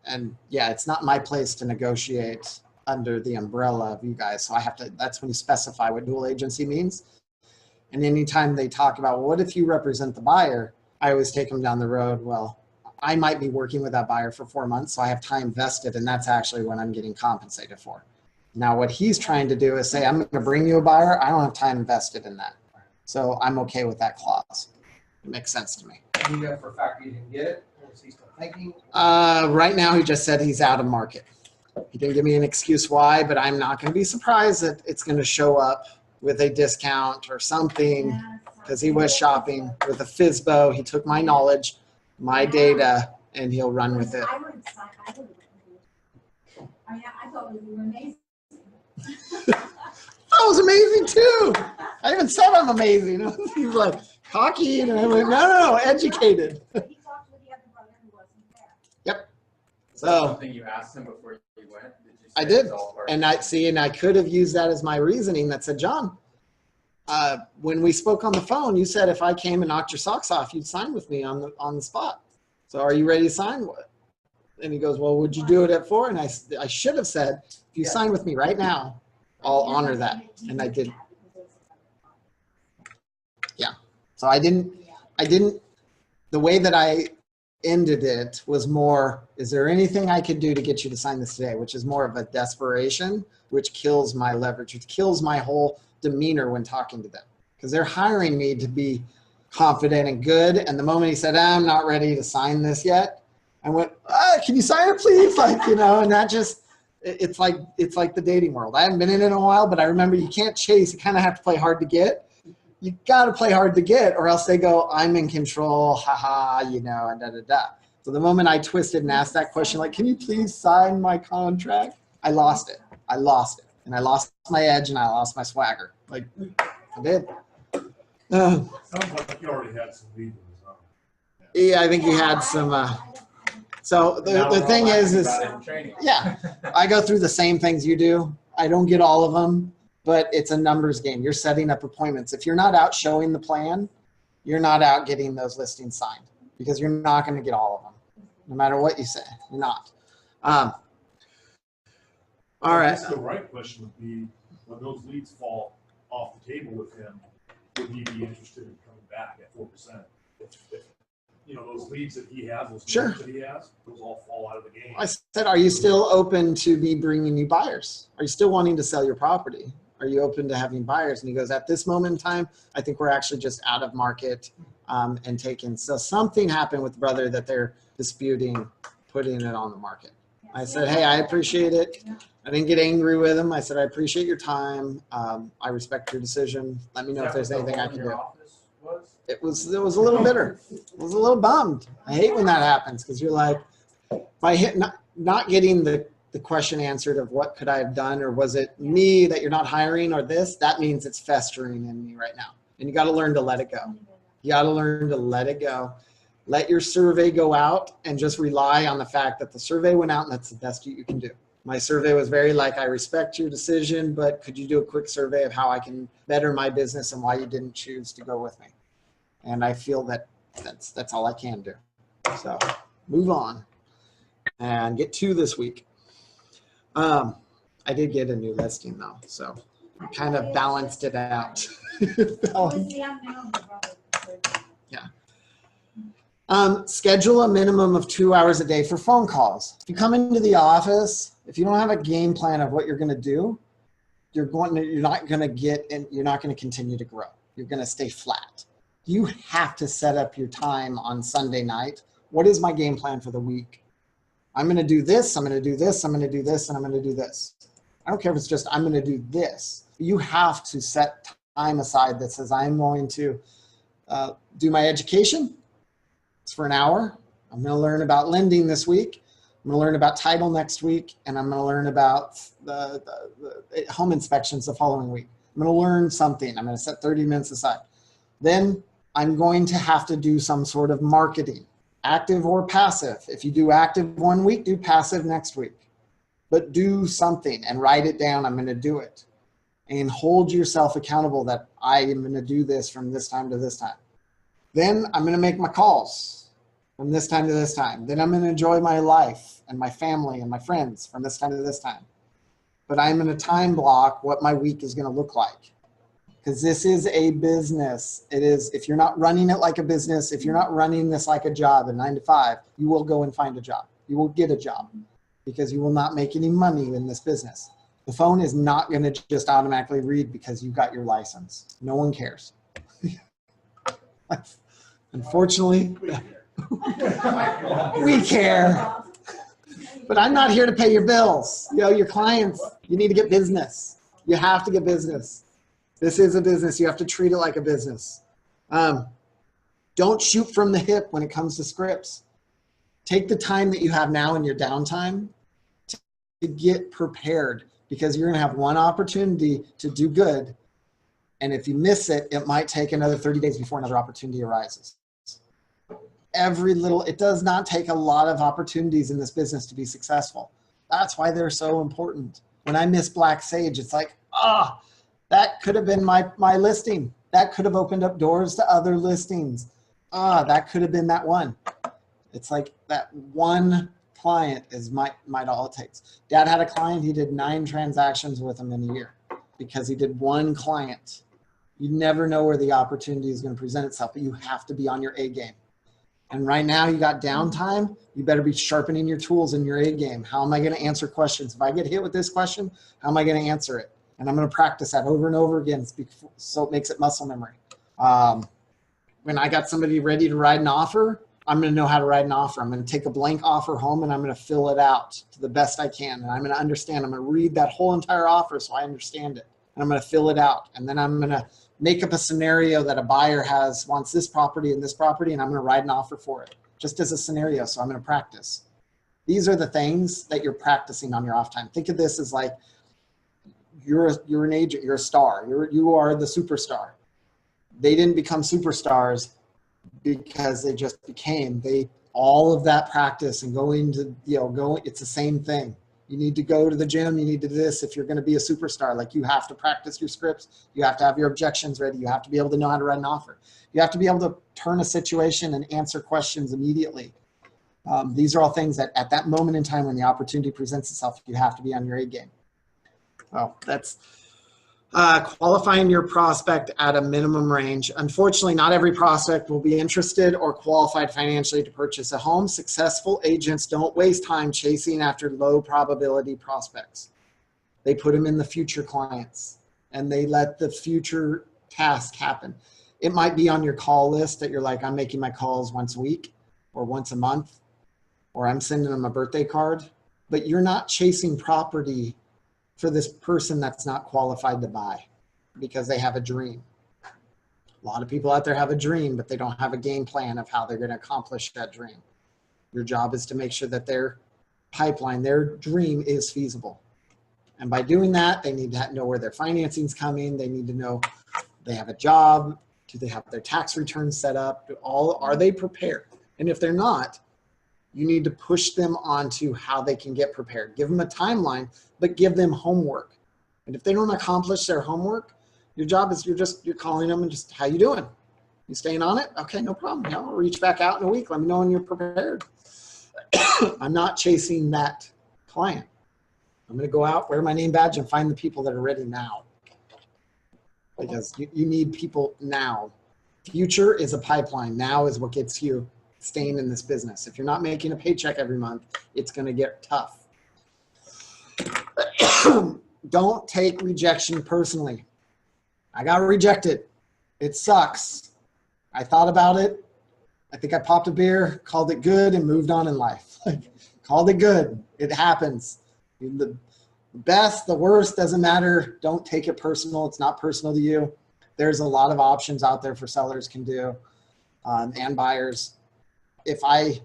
And yeah, it's not my place to negotiate under the umbrella of you guys. So I have to, that's when you specify what dual agency means. And anytime they talk about, well, what if you represent the buyer? I always take them down the road. Well, I might be working with that buyer for 4 months, so I have time vested, and that's actually what I'm getting compensated for. Now, what he's trying to do is say, I'm going to bring you a buyer. I don't have time invested in that. So I'm okay with that clause. It makes sense to me. You know for a fact you didn't get it? Or is he still thinking? Right now, he just said he's out of market. He didn't give me an excuse why, but I'm not going to be surprised that it's going to show up with a discount or something, because he was shopping with a FSBO. He took my knowledge, my data, and he'll run with it. I would have signed. I mean, I thought you were amazing. That was amazing too. I even said I'm amazing. He's like cocky, and I went, no, educated. He talked with the other brother who wasn't there. Yep. Was that So something you asked him before you went? Did you say I did, it's all part and of I could have used that as my reasoning. That said, John, when we spoke on the phone, you said if I came and knocked your socks off, you'd sign with me on the spot. So are you ready to sign? And he goes, well, would you do it at 4? And I should have said, if you sign with me right now, I'll honor that. And I did. Yeah. So I didn't, the way that I ended it was more, is there anything I could do to get you to sign this today? Which is more of a desperation, which kills my leverage, which kills my whole demeanor when talking to them. Because they're hiring me to be confident and good. And the moment he said, I'm not ready to sign this yet, I went, can you sign it, please? Like, you know, and that just, it's like the dating world. I haven't been in it in a while, but I remember you can't chase. You kind of have to play hard to get. You got to play hard to get, or else they go, I'm in control, haha, you know, and da, da, da. So the moment I twisted and asked that question, like, can you please sign my contract? I lost it. I lost it. And I lost my edge and I lost my swagger. Like, I did. Sounds like you already had some lead in his own. Yeah, I think he had some, so the thing is, yeah, I go through the same things you do. I don't get all of them, but it's a numbers game. You're setting up appointments. If you're not out showing the plan, you're not out getting those listings signed because you're not going to get all of them, no matter what you say. You're not. All right. I guess the right question would be, when those leads fall off the table with him, would he be interested in coming back at 4%? If you know, those leads that he has, those Sure. leads that he has, those all fall out of the game. I said, are you still open to me bringing you buyers? Are you still wanting to sell your property? Are you open to having buyers? And he goes, at this moment in time, I think we're actually just out of market and taken. So something happened with the brother that they're disputing, putting it on the market. I said, hey, I appreciate it. I didn't get angry with him. I said, I appreciate your time. I respect your decision. Let me know if there's anything I can do. It was a little bitter. It was a little bummed. I hate when that happens because you're like, if I hit not getting the question answered of what could I have done, or was it me that you're not hiring, or this, that means it's festering in me right now. And you got to learn to let it go. You got to learn to let it go. Let your survey go out and just rely on the fact that the survey went out and that's the best you can do. My survey was very like, I respect your decision, but could you do a quick survey of how I can better my business and why you didn't choose to go with me? And I feel that that's all I can do. So move on and get to this week. I did get a new listing though, so I kind of balanced it out. Yeah. Schedule a minimum of 2 hours a day for phone calls. If you come into the office, if you don't have a game plan of what you're going to do, you're not going to continue to grow. You're going to stay flat. You have to set up your time on Sunday night. What is my game plan for the week? I'm going to do this, I'm going to do this, I'm going to do this, and I'm going to do this. I don't care if it's just I'm going to do this. You have to set time aside that says I'm going to do my education. It's for an hour. I'm going to learn about lending this week. I'm going to learn about title next week, and I'm going to learn about the home inspections the following week. I'm going to learn something. I'm going to set 30 minutes aside. Then I'm going to have to do some sort of marketing, active or passive. If you do active one week, do passive next week. But do something and write it down. I'm going to do it. And hold yourself accountable that I am going to do this from this time to this time. Then I'm going to make my calls from this time to this time. Then I'm going to enjoy my life and my family and my friends from this time to this time. But I'm going to time block what my week is going to look like. Because this is a business. It is, if you're not running it like a business, if you're not running this like a job, a 9 to 5, you will go and find a job. You will get a job because you will not make any money in this business. The phone is not going to just automatically read because you got your license. No one cares. Unfortunately, we care. But I'm not here to pay your bills. You know, your clients, you need to get business. You have to get business. This is a business. You have to treat it like a business. Don't shoot from the hip when it comes to scripts. Take the time that you have now in your downtime to get prepared, because you're going to have one opportunity to do good. And if you miss it, it might take another 30 days before another opportunity arises. It does not take a lot of opportunities in this business to be successful. That's why they're so important. When I miss Black Sage, it's like, that could have been my listing. That could have opened up doors to other listings. That could have been that one. It's like that one client might all it takes. Dad had a client, he did 9 transactions with him in a year because he did one client. You never know where the opportunity is going to present itself, but you have to be on your A game. And right now you got downtime, you better be sharpening your tools in your A game. How am I going to answer questions? If I get hit with this question, how am I going to answer it? And I'm going to practice that over and over again so it makes it muscle memory. When I got somebody ready to write an offer, I'm going to know how to write an offer. I'm going to take a blank offer home and I'm going to fill it out to the best I can. And I'm going to understand. I'm going to read that whole entire offer so I understand it. And I'm going to fill it out. And then I'm going to make up a scenario that a buyer wants this property and this property, and I'm going to write an offer for it, just as a scenario. So I'm going to practice. These are the things that you're practicing on your off time. Think of this as like you're an agent, you're a star, you are the superstar. They didn't become superstars because they just became. All of that practice and it's the same thing. You need to go to the gym. You need to do this. If you're going to be a superstar, like you have to practice your scripts. You have to have your objections ready. You have to be able to know how to write an offer. You have to be able to turn a situation and answer questions immediately. These are all things that at that moment in time when the opportunity presents itself, you have to be on your A game. Well, that's qualifying your prospect at a minimum range. Unfortunately, not every prospect will be interested or qualified financially to purchase a home. Successful agents don't waste time chasing after low probability prospects. They put them in the future clients and they let the future task happen. It might be on your call list that you're like, I'm making my calls once a week or once a month, or I'm sending them a birthday card, but you're not chasing property for this person that's not qualified to buy because they have a dream. A lot of people out there have a dream, but they don't have a game plan of how they're going to accomplish that dream. Your job is to make sure that their pipeline, their dream is feasible. And by doing that, they need to know where their financing's coming. They need to know they have a job. Do they have their tax returns set up? Are they prepared? And if they're not, you need to push them onto how they can get prepared. Give them a timeline, but give them homework. And if they don't accomplish their homework, your job is you're calling them and just, how you doing? You staying on it? Okay, no problem. Yeah, I'll reach back out in a week. Let me know when you're prepared. I'm not chasing that client. I'm going to go out, wear my name badge, and find the people that are ready now. Because you need people now. Future is a pipeline. Now is what gets you staying in this business. If you're not making a paycheck every month, it's going to get tough. Don't take rejection personally. I got rejected. It sucks. I thought about it. I think I popped a beer, called it good, and moved on in life. Called it good. It happens. The best, the worst, doesn't matter. Don't take it personal. It's not personal to you. There's a lot of options out there for sellers can do and buyers. If I'm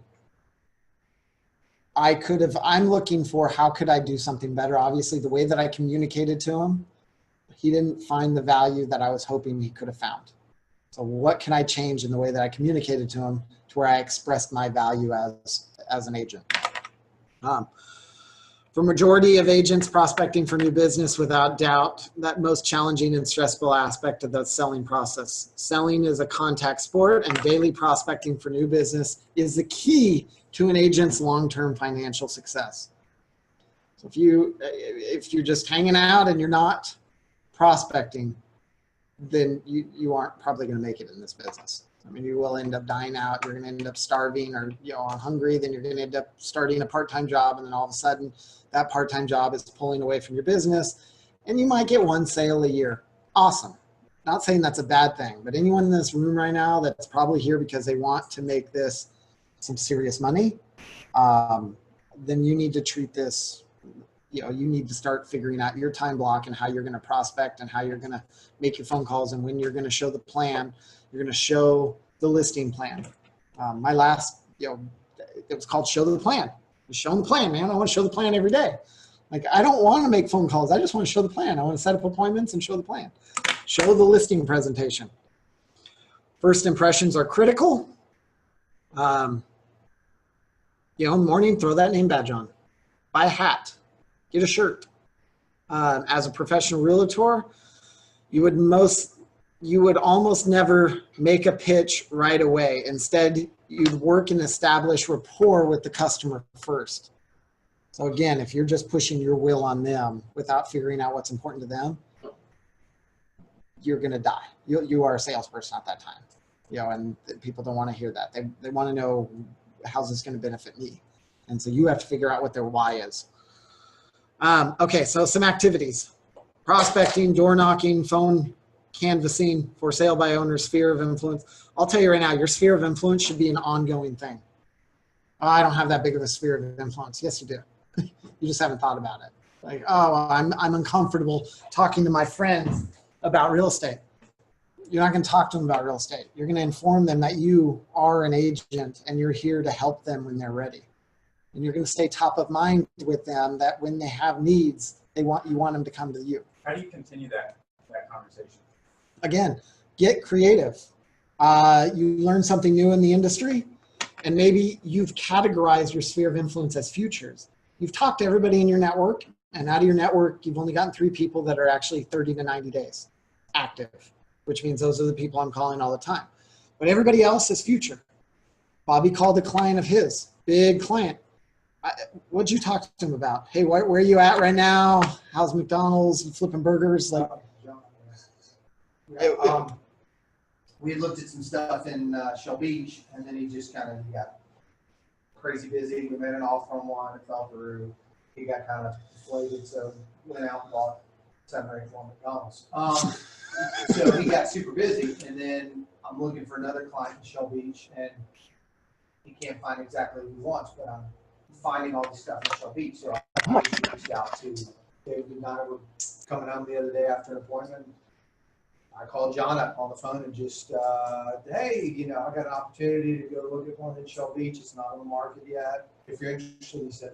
looking for how could I do something better? Obviously, the way that I communicated to him, he didn't find the value that I was hoping he could have found. So what can I change in the way that I communicated to him to where I expressed my value as an agent? For majority of agents prospecting for new business, without doubt, that most challenging and stressful aspect of the selling process. Selling is a contact sport, and daily prospecting for new business is the key to an agent's long-term financial success. So if you're just hanging out and you're not prospecting, then you aren't probably going to make it in this business. I mean, you will end up dying out. You're going to end up starving or hungry. Then you're going to end up starting a part-time job, and then all of a sudden that part-time job is pulling away from your business, and you might get one sale a year. Awesome. Not saying that's a bad thing, but anyone in this room right now that's probably here because they want to make this some serious money, then you need to treat this, you need to start figuring out your time block and how you're going to prospect and how you're going to make your phone calls and when you're going to show the plan. You're going to show the listing plan. My last, it was called Show the Plan. Just showing the plan, man. I want to show the plan every day. Like, I don't want to make phone calls. I just want to show the plan. I want to set up appointments and show the plan. Show the listing presentation. First impressions are critical. In the morning, throw that name badge on. Buy a hat. Get a shirt. As a professional realtor, you would almost never make a pitch right away. Instead, you'd work and establish rapport with the customer first. So again, if you're just pushing your will on them without figuring out what's important to them, you're going to die. You are a salesperson at that time. and people don't want to hear that. They want to know, how's this going to benefit me? And so you have to figure out what their why is. Okay, so some activities: prospecting, door knocking, phone canvassing, for sale by owner, sphere of influence. I'll tell you right now, your sphere of influence should be an ongoing thing. Oh, I don't have that big of a sphere of influence. Yes, you do. You just haven't thought about it. Like, oh, I'm uncomfortable talking to my friends about real estate. You're not going to talk to them about real estate. You're going to inform them that you are an agent and you're here to help them when they're ready. And you're going to stay top of mind with them, that when they have needs, you want them to come to you. How do you continue that conversation? Again, get creative. You learn something new in the industry, and maybe you've categorized your sphere of influence as futures. You've talked to everybody in your network, and out of your network, you've only gotten 3 people that are actually 30 to 90 days active, which means those are the people I'm calling all the time. But everybody else is future. Bobby called a client of his, big client. What'd you talk to him about? Hey, where are you at right now? How's McDonald's? You flipping burgers? Like, we had looked at some stuff in Shell Beach, and then he got crazy busy. We made an offer on one, it fell through. He got kind of deflated, so went out and bought 7 or 8 more McDonald's. So he got super busy, and then I'm looking for another client in Shell Beach, and he can't find exactly what he wants, but I'm finding all this stuff in Shell Beach. So I reached out to David and I were coming home the other day after an appointment. I called John up on the phone and just, hey, I got an opportunity to go look at one in Shell Beach. It's not on the market yet. If you're interested, he said,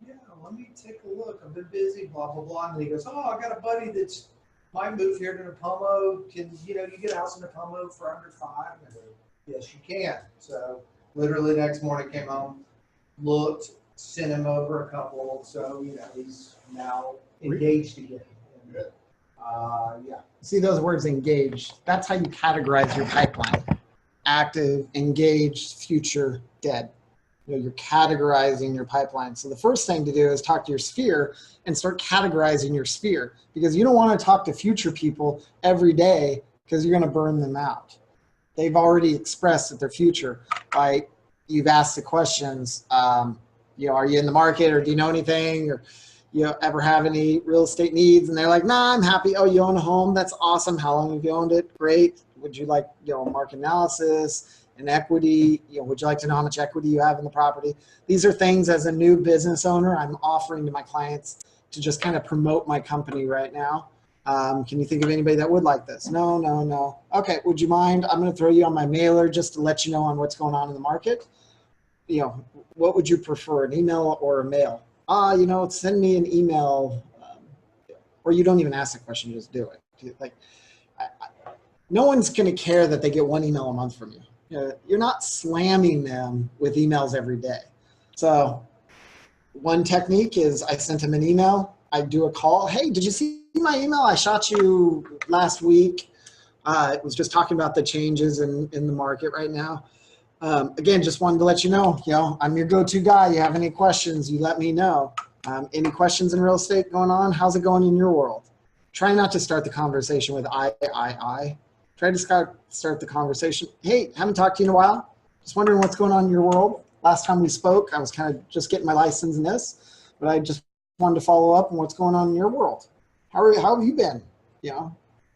yeah, let me take a look. I've been busy, blah, blah, blah. And he goes, oh, I got a buddy that's might move here to Napomo. Can, you get a house in Napomo for under 5? And I go, yes, you can. So literally next morning came home, looked, sent him over a couple. So, he's now engaged again. And, yeah. see those words, engaged. That's how you categorize your pipeline. Active, engaged, future, dead. You're categorizing your pipeline. So the first thing to do is talk to your sphere and start categorizing your sphere, because you don't want to talk to future people every day because you're going to burn them out. They've already expressed that they're future. Right? You've asked the questions, are you in the market, or do you know anything, or ever have any real estate needs? And they're like, nah, I'm happy. Oh, you own a home? That's awesome. How long have you owned it? Great. Would you like, market analysis and equity? Would you like to know how much equity you have in the property? These are things, as a new business owner, I'm offering to my clients to just kind of promote my company right now. Can you think of anybody that would like this? No. Okay, would you mind? I'm going to throw you on my mailer just to let you know on what's going on in the market. What would you prefer, an email or a mail? Send me an email, or you don't even ask the question, just do it. Like, no one's going to care that they get 1 email a month from you. You're not slamming them with emails every day. So one technique is, I sent them an email. I do a call. Hey, did you see my email? I shot you last week. It was just talking about the changes in the market right now. Again, just wanted to let you know, I'm your go-to guy. You have any questions, you let me know. Any questions in real estate going on? How's it going in your world? Try not to start the conversation with I. Try to start the conversation. Hey, haven't talked to you in a while. Just wondering what's going on in your world. Last time we spoke, I was kind of just getting my license in this, but I just wanted to follow up on what's going on in your world. How have you been?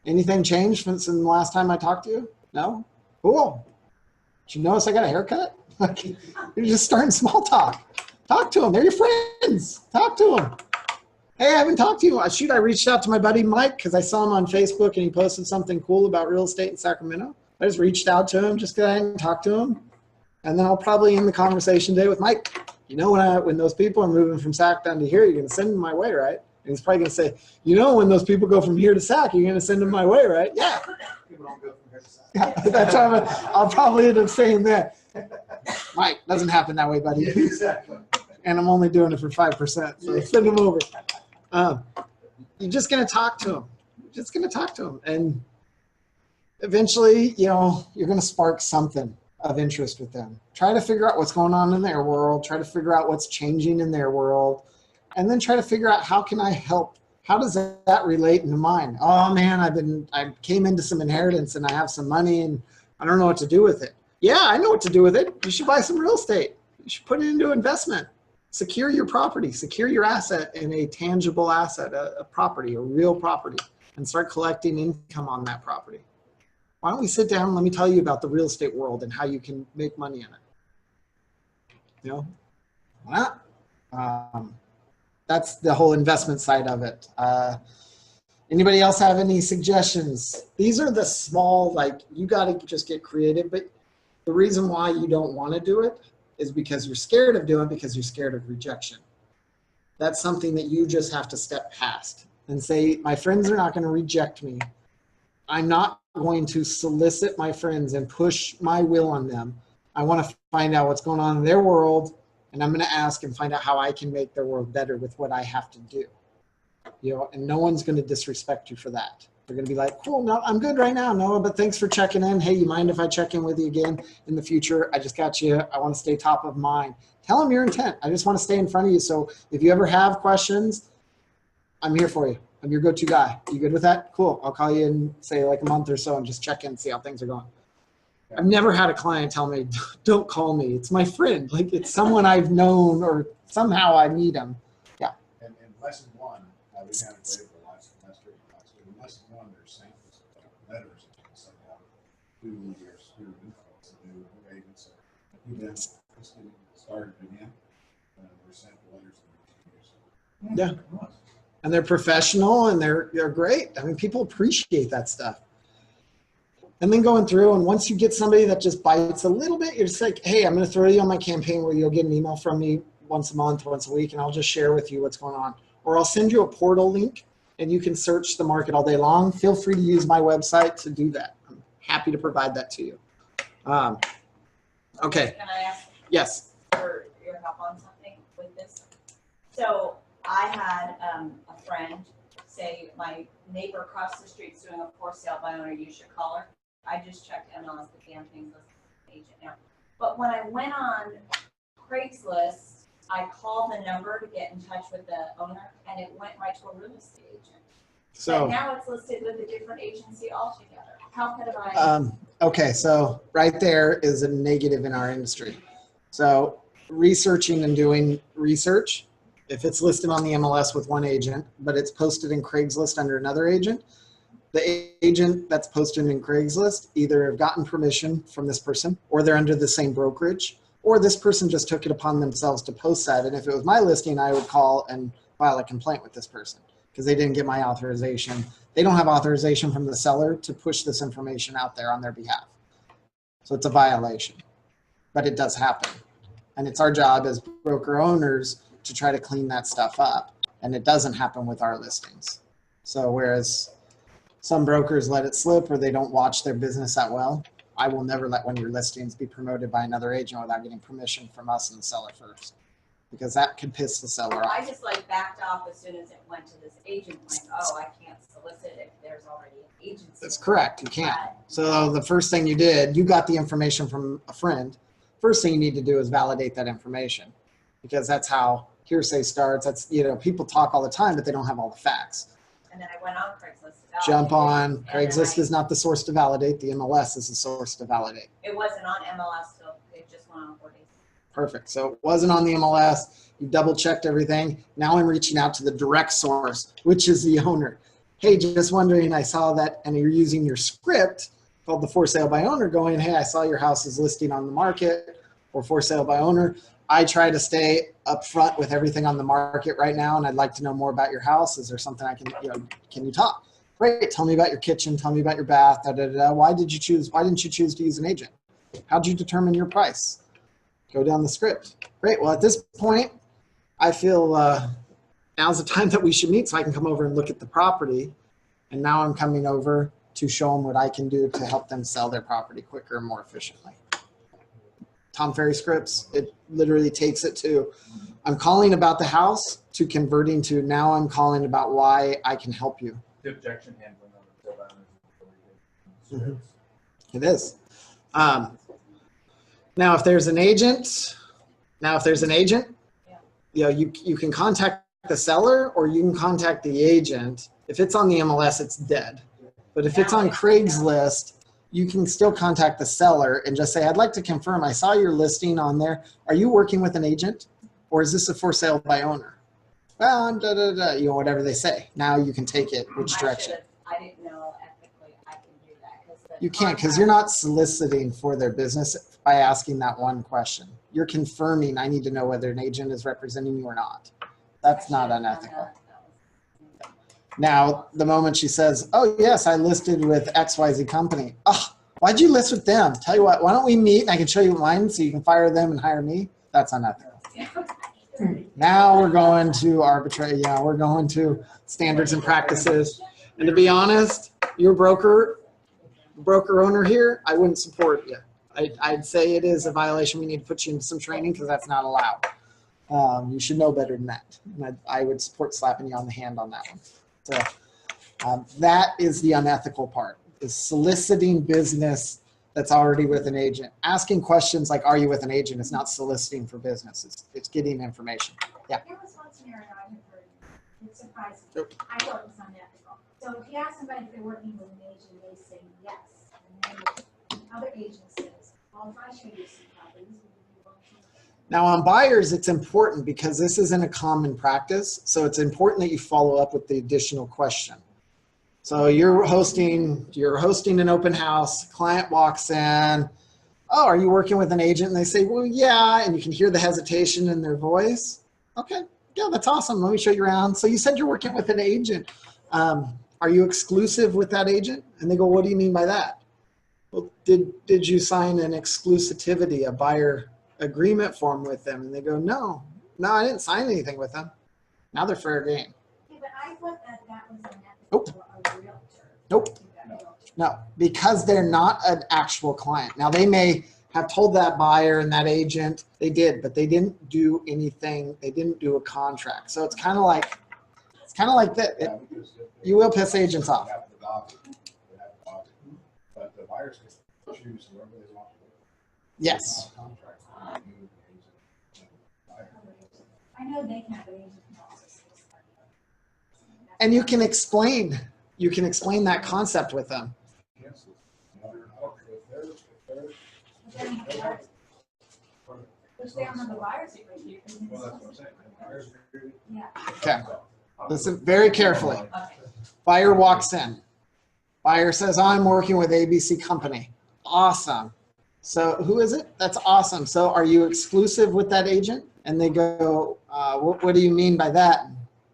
Anything changed since the last time I talked to you? No? Cool. Did you notice I got a haircut? You're just starting small talk. Talk to them. They're your friends. Talk to them. Hey, I haven't talked to you. Shoot, I reached out to my buddy Mike because I saw him on Facebook and he posted something cool about real estate in Sacramento. I just reached out to him just because I hadn't talked to him. And then I'll probably end the conversation today with Mike. When those people are moving from Sac down to here, you're going to send them my way, right? And he's probably going to say, when those people go from here to Sac, you're going to send them my way, right? Yeah. People don't go from here to Sac. That's how I'll probably end up saying that. Mike, doesn't happen that way, buddy. Yeah, exactly. And I'm only doing it for 5%. So send them over. You're just going to talk to them. And eventually, you're going to spark something of interest with them. Try to figure out what's going on in their world. Try to figure out what's changing in their world. And then try to figure out, how can I help? How does that relate into mine? Oh man, I came into some inheritance and I have some money and I don't know what to do with it. Yeah, I know what to do with it. You should buy some real estate. You should put it into investment. Secure your property, secure your asset in a tangible asset, a property, a real property, and start collecting income on that property. Why don't we sit down and let me tell you about the real estate world and how you can make money in it? You know, why not? That's the whole investment side of it. Anybody else have any suggestions? These are the small, like, you got to just get creative, but the reason why you don't want to do it is because you're scared of doing it, because you're scared of rejection. That's something that you just have to step past and say, my friends are not going to reject me. I'm not going to solicit my friends and push my will on them. I want to find out what's going on in their world, and I'm going to ask and find out how I can make their world better with what I have to do. You know, and no one's going to disrespect you for that. They're going to be like, cool, no, I'm good right now, Noah, but thanks for checking in. Hey, you mind if I check in with you again in the future? I just got you. I want to stay top of mind. Tell them your intent. I just want to stay in front of you. So if you ever have questions, I'm here for you. I'm your go-to guy. You good with that? Cool. I'll call you in, say, like a month or so and just check in and see how things are going. I've never had a client tell me, don't call me. It's my friend. Like, it's someone I've known or somehow I meet them. Yeah. And lesson one, we had a great the last semester. In lesson one, there's samples of letters that you can send out to your new folks, the new agents. We then just getting started again. We're sample letters in the years. Yeah. And they're professional and they're great. I mean, people appreciate that stuff. And then going through, and once you get somebody that just bites a little bit, you're just like, hey, I'm going to throw you on my campaign where you'll get an email from me once a month, once a week, and I'll just share with you what's going on. Or I'll send you a portal link and you can search the market all day long. Feel free to use my website to do that. I'm happy to provide that to you. Okay. Can I ask Yes. for your help on something with this? So I had a friend say, my neighbor across the street's doing a for sale by owner, you should call her. I just checked MLS, the damn thing's listed agent now. But when I went on Craigslist, I called the number to get in touch with the owner, and it went right to a real estate agent. So But now it's listed with a different agency altogether. How could I? okay, so right there is a negative in our industry. So researching and doing research, if it's listed on the MLS with one agent, but it's posted in Craigslist under another agent, the agent that's posted in Craigslist either have gotten permission from this person, or they're under the same brokerage, or this person just took it upon themselves to post that. And if it was my listing, I would call and file a complaint with this person because they didn't get my authorization. They don't have authorization from the seller to push this information out there on their behalf. So it's a violation, but it does happen. And it's our job as broker owners to try to clean that stuff up. And it doesn't happen with our listings. So whereas some brokers let it slip or they don't watch their business that well, I will never let one of your listings be promoted by another agent without getting permission from us and the seller first, because that could piss the seller I off. just like backed off as soon as it went to this agent, like, oh, I can't solicit if there's already an agency. That's correct, you can't. So the first thing you did, you got the information from a friend. First thing you need to do is validate that information, because that's how hearsay starts. That's, you know, people talk all the time, but they don't have all the facts. And then I went on Craigslist to validate Jump on. it, and Craigslist then is not the source to validate. The MLS is the source to validate. It wasn't on MLS, so it just went on 4 days. Perfect. So it wasn't on the MLS. You double checked everything. Now I'm reaching out to the direct source, which is the owner. Hey, just wondering, I saw that, and you're using your script called the for sale by owner going, hey, I saw your house is listing on the market or for sale by owner. I try to stay upfront with everything on the market right now, and I'd like to know more about your house. Is there something I can, you know, can you talk? Great. Tell me about your kitchen. Tell me about your bath. Da, da, da. Why didn't you choose to use an agent? How'd you determine your price? Go down the script. Great. Well, at this point, I feel now's the time that we should meet so I can come over and look at the property. And now I'm coming over to show them what I can do to help them sell their property quicker and more efficiently. Tom Ferry scripts, it literally takes it to, I'm calling about the house, to converting to now I'm calling about why I can help you. The objection handling on the field island is It is. Now, if there's an agent, you know, you can contact the seller or you can contact the agent. If it's on the MLS, it's dead. But if it's on Craigslist, you can still contact the seller and just say, I'd like to confirm, I saw your listing on there. Are you working with an agent or is this a for sale by owner? Well, you know, whatever they say. Now you can take it which direction. I didn't know ethically I can do that. You can't, because you're not soliciting for their business by asking that one question. You're confirming, I need to know whether an agent is representing you or not. That's not unethical. Now, the moment she says, oh yes, I listed with XYZ company. Oh, why'd you list with them? Tell you what, why don't we meet and I can show you mine so you can fire them and hire me? That's unethical. Now we're going to arbitrate, yeah, we're going to standards and practices. And to be honest, your broker owner here, I wouldn't support you. I'd say it is a violation. We need to put you into some training because that's not allowed. You should know better than that. And I would support slapping you on the hand on that one. So that is the unethical part, is soliciting business that's already with an agent. Asking questions like, are you with an agent, is not soliciting for business. It's getting information. Yeah. There was one scenario I had heard, it surprised me. I thought it was unethical. So if you ask somebody if they're working with an agent, they say yes. And then the other agent says, well, if I show you some properties, would you want to? Now on buyers, it's important because this isn't a common practice. So it's important that you follow up with the additional question. So you're hosting an open house, client walks in, oh, are you working with an agent? And they say, well, yeah, and you can hear the hesitation in their voice. Okay, yeah, that's awesome. Let me show you around. So you said you're working with an agent. Are you exclusive with that agent? And they go, what do you mean by that? Well, did you sign an exclusivity, a buyer agreement form with them? And they go, no, I didn't sign anything with them. Now they're fair game. Yeah, but I thought that was unethical. Nope. For a realtor. Nope. No, because they're not an actual client. Now they may have told that buyer and that agent they did, but they didn't do anything. They didn't do a contract. So it's kind of like that. You will piss agents off. But the buyers can choose whoever they want to. Yes. I know they can have an agent process. And you can explain that concept with them. Which they don't have the buyer's agreement. Well, that's what I'm saying. Buyers agree. Yeah. Okay. Listen very carefully. Buyer walks in. Buyer says, I'm working with ABC company. Awesome. So who is it? That's awesome. So are you exclusive with that agent? And they go, what do you mean by that?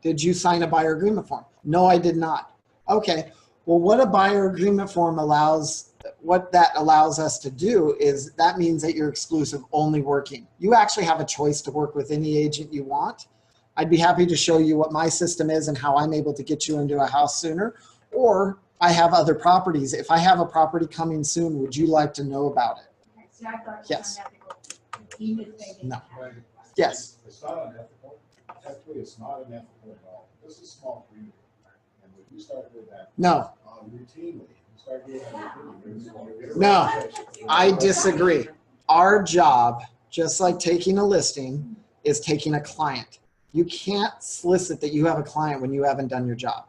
Did you sign a buyer agreement form? No, I did not. Okay. Well, what a buyer agreement form what that allows us to do is that means that you're exclusive, only working. You actually have a choice to work with any agent you want. I'd be happy to show you what my system is and how I'm able to get you into a house sooner. Or I have other properties. If I have a property coming soon, would you like to know about it? Okay, so I thought it was Yes. unethical, even if they didn't No. have it. Yes. It's not unethical. Technically, it's not unethical at all. This is a small community. And when you start doing that No. routinely, you start doing that routinely. No. I disagree. Our job, just like taking a listing, is taking a client. You can't solicit that you have a client when you haven't done your job.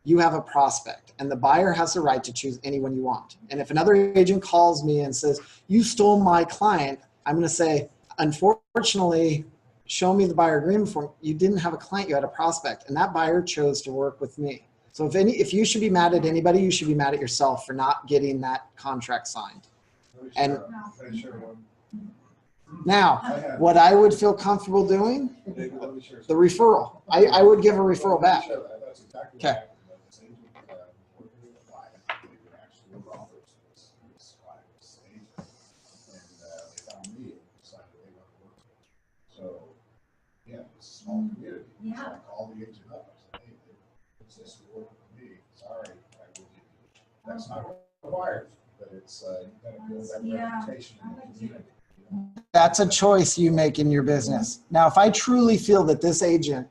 You have a prospect, and the buyer has the right to choose anyone you want. And if another agent calls me and says, you stole my client, I'm going to say, unfortunately, show me the buyer agreement form. You didn't have a client, you had a prospect, and that buyer chose to work with me. So if you should be mad at anybody, you should be mad at yourself for not getting that contract signed. And now, what I would feel comfortable doing, the referral. I would give a referral back. Okay. So, yeah, it's a small community. Yeah. So I call the agent up. I say, hey, it's this work for me. Sorry, I will give you. That's not required, but it's, you gotta build that Yeah. reputation in the community. That's a choice you make in your business. Now, if I truly feel that this agent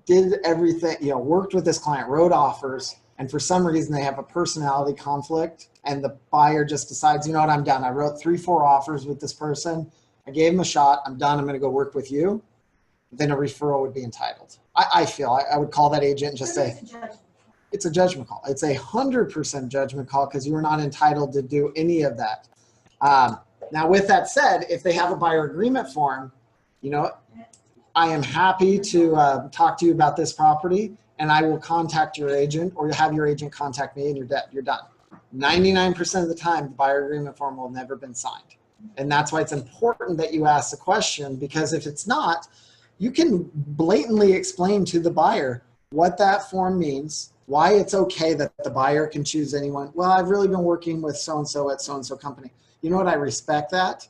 did everything, worked with this client, wrote offers, and for some reason they have a personality conflict and the buyer just decides, you know what, I'm done. I wrote 3-4 offers with this person. I gave him a shot. I'm done. I'm going to go work with you. Then a referral would be entitled. I feel I would call that agent and just say, it's a judgment call. It's 100% judgment call because you're not entitled to do any of that. Now, with that said, if they have a buyer agreement form, you know, I am happy to talk to you about this property, and I will contact your agent, or have your agent contact me, and you're done. 99% of the time, the buyer agreement form will never been signed. And that's why it's important that you ask the question, because if it's not, you can blatantly explain to the buyer what that form means, why it's okay that the buyer can choose anyone. Well, I've really been working with so-and-so at so-and-so company. You know what? I respect that,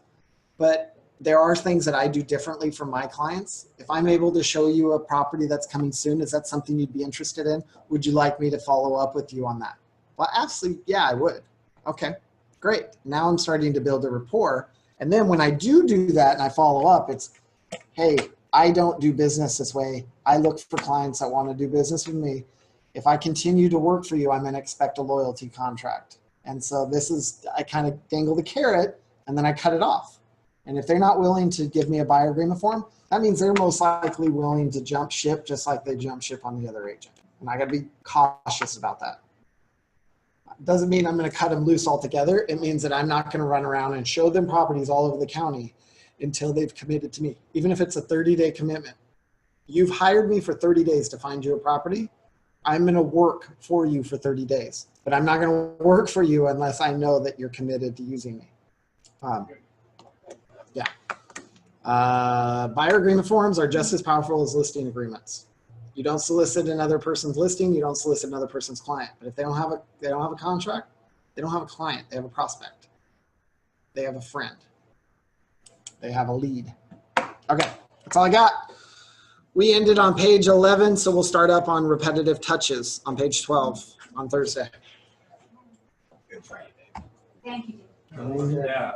but there are things that I do differently from my clients. If I'm able to show you a property that's coming soon, is that something you'd be interested in? Would you like me to follow up with you on that? Well, absolutely, yeah, I would. Okay, great. Now I'm starting to build a rapport. And then when I do that and I follow up, it's, hey, I don't do business this way. I look for clients that want to do business with me. If I continue to work for you, I'm going to expect a loyalty contract. And so this is, I kind of dangle the carrot and then I cut it off. And if they're not willing to give me a buyer agreement form, that means they're most likely willing to jump ship just like they jump ship on the other agent. And I got to be cautious about that. Doesn't mean I'm going to cut them loose altogether. It means that I'm not going to run around and show them properties all over the county until they've committed to me. Even if it's a 30-day commitment. You've hired me for 30 days to find you a property. I'm going to work for you for 30 days, but I'm not going to work for you unless I know that you're committed to using me. Buyer agreement forms are just as powerful as listing agreements. You don't solicit another person's listing, you don't solicit another person's client. But if they don't have a contract, they don't have a client, they have a prospect. They have a friend. They have a lead. Okay, that's all I got. We ended on page 11, so we'll start up on repetitive touches on page 12 on Thursday. Thank you. Yeah.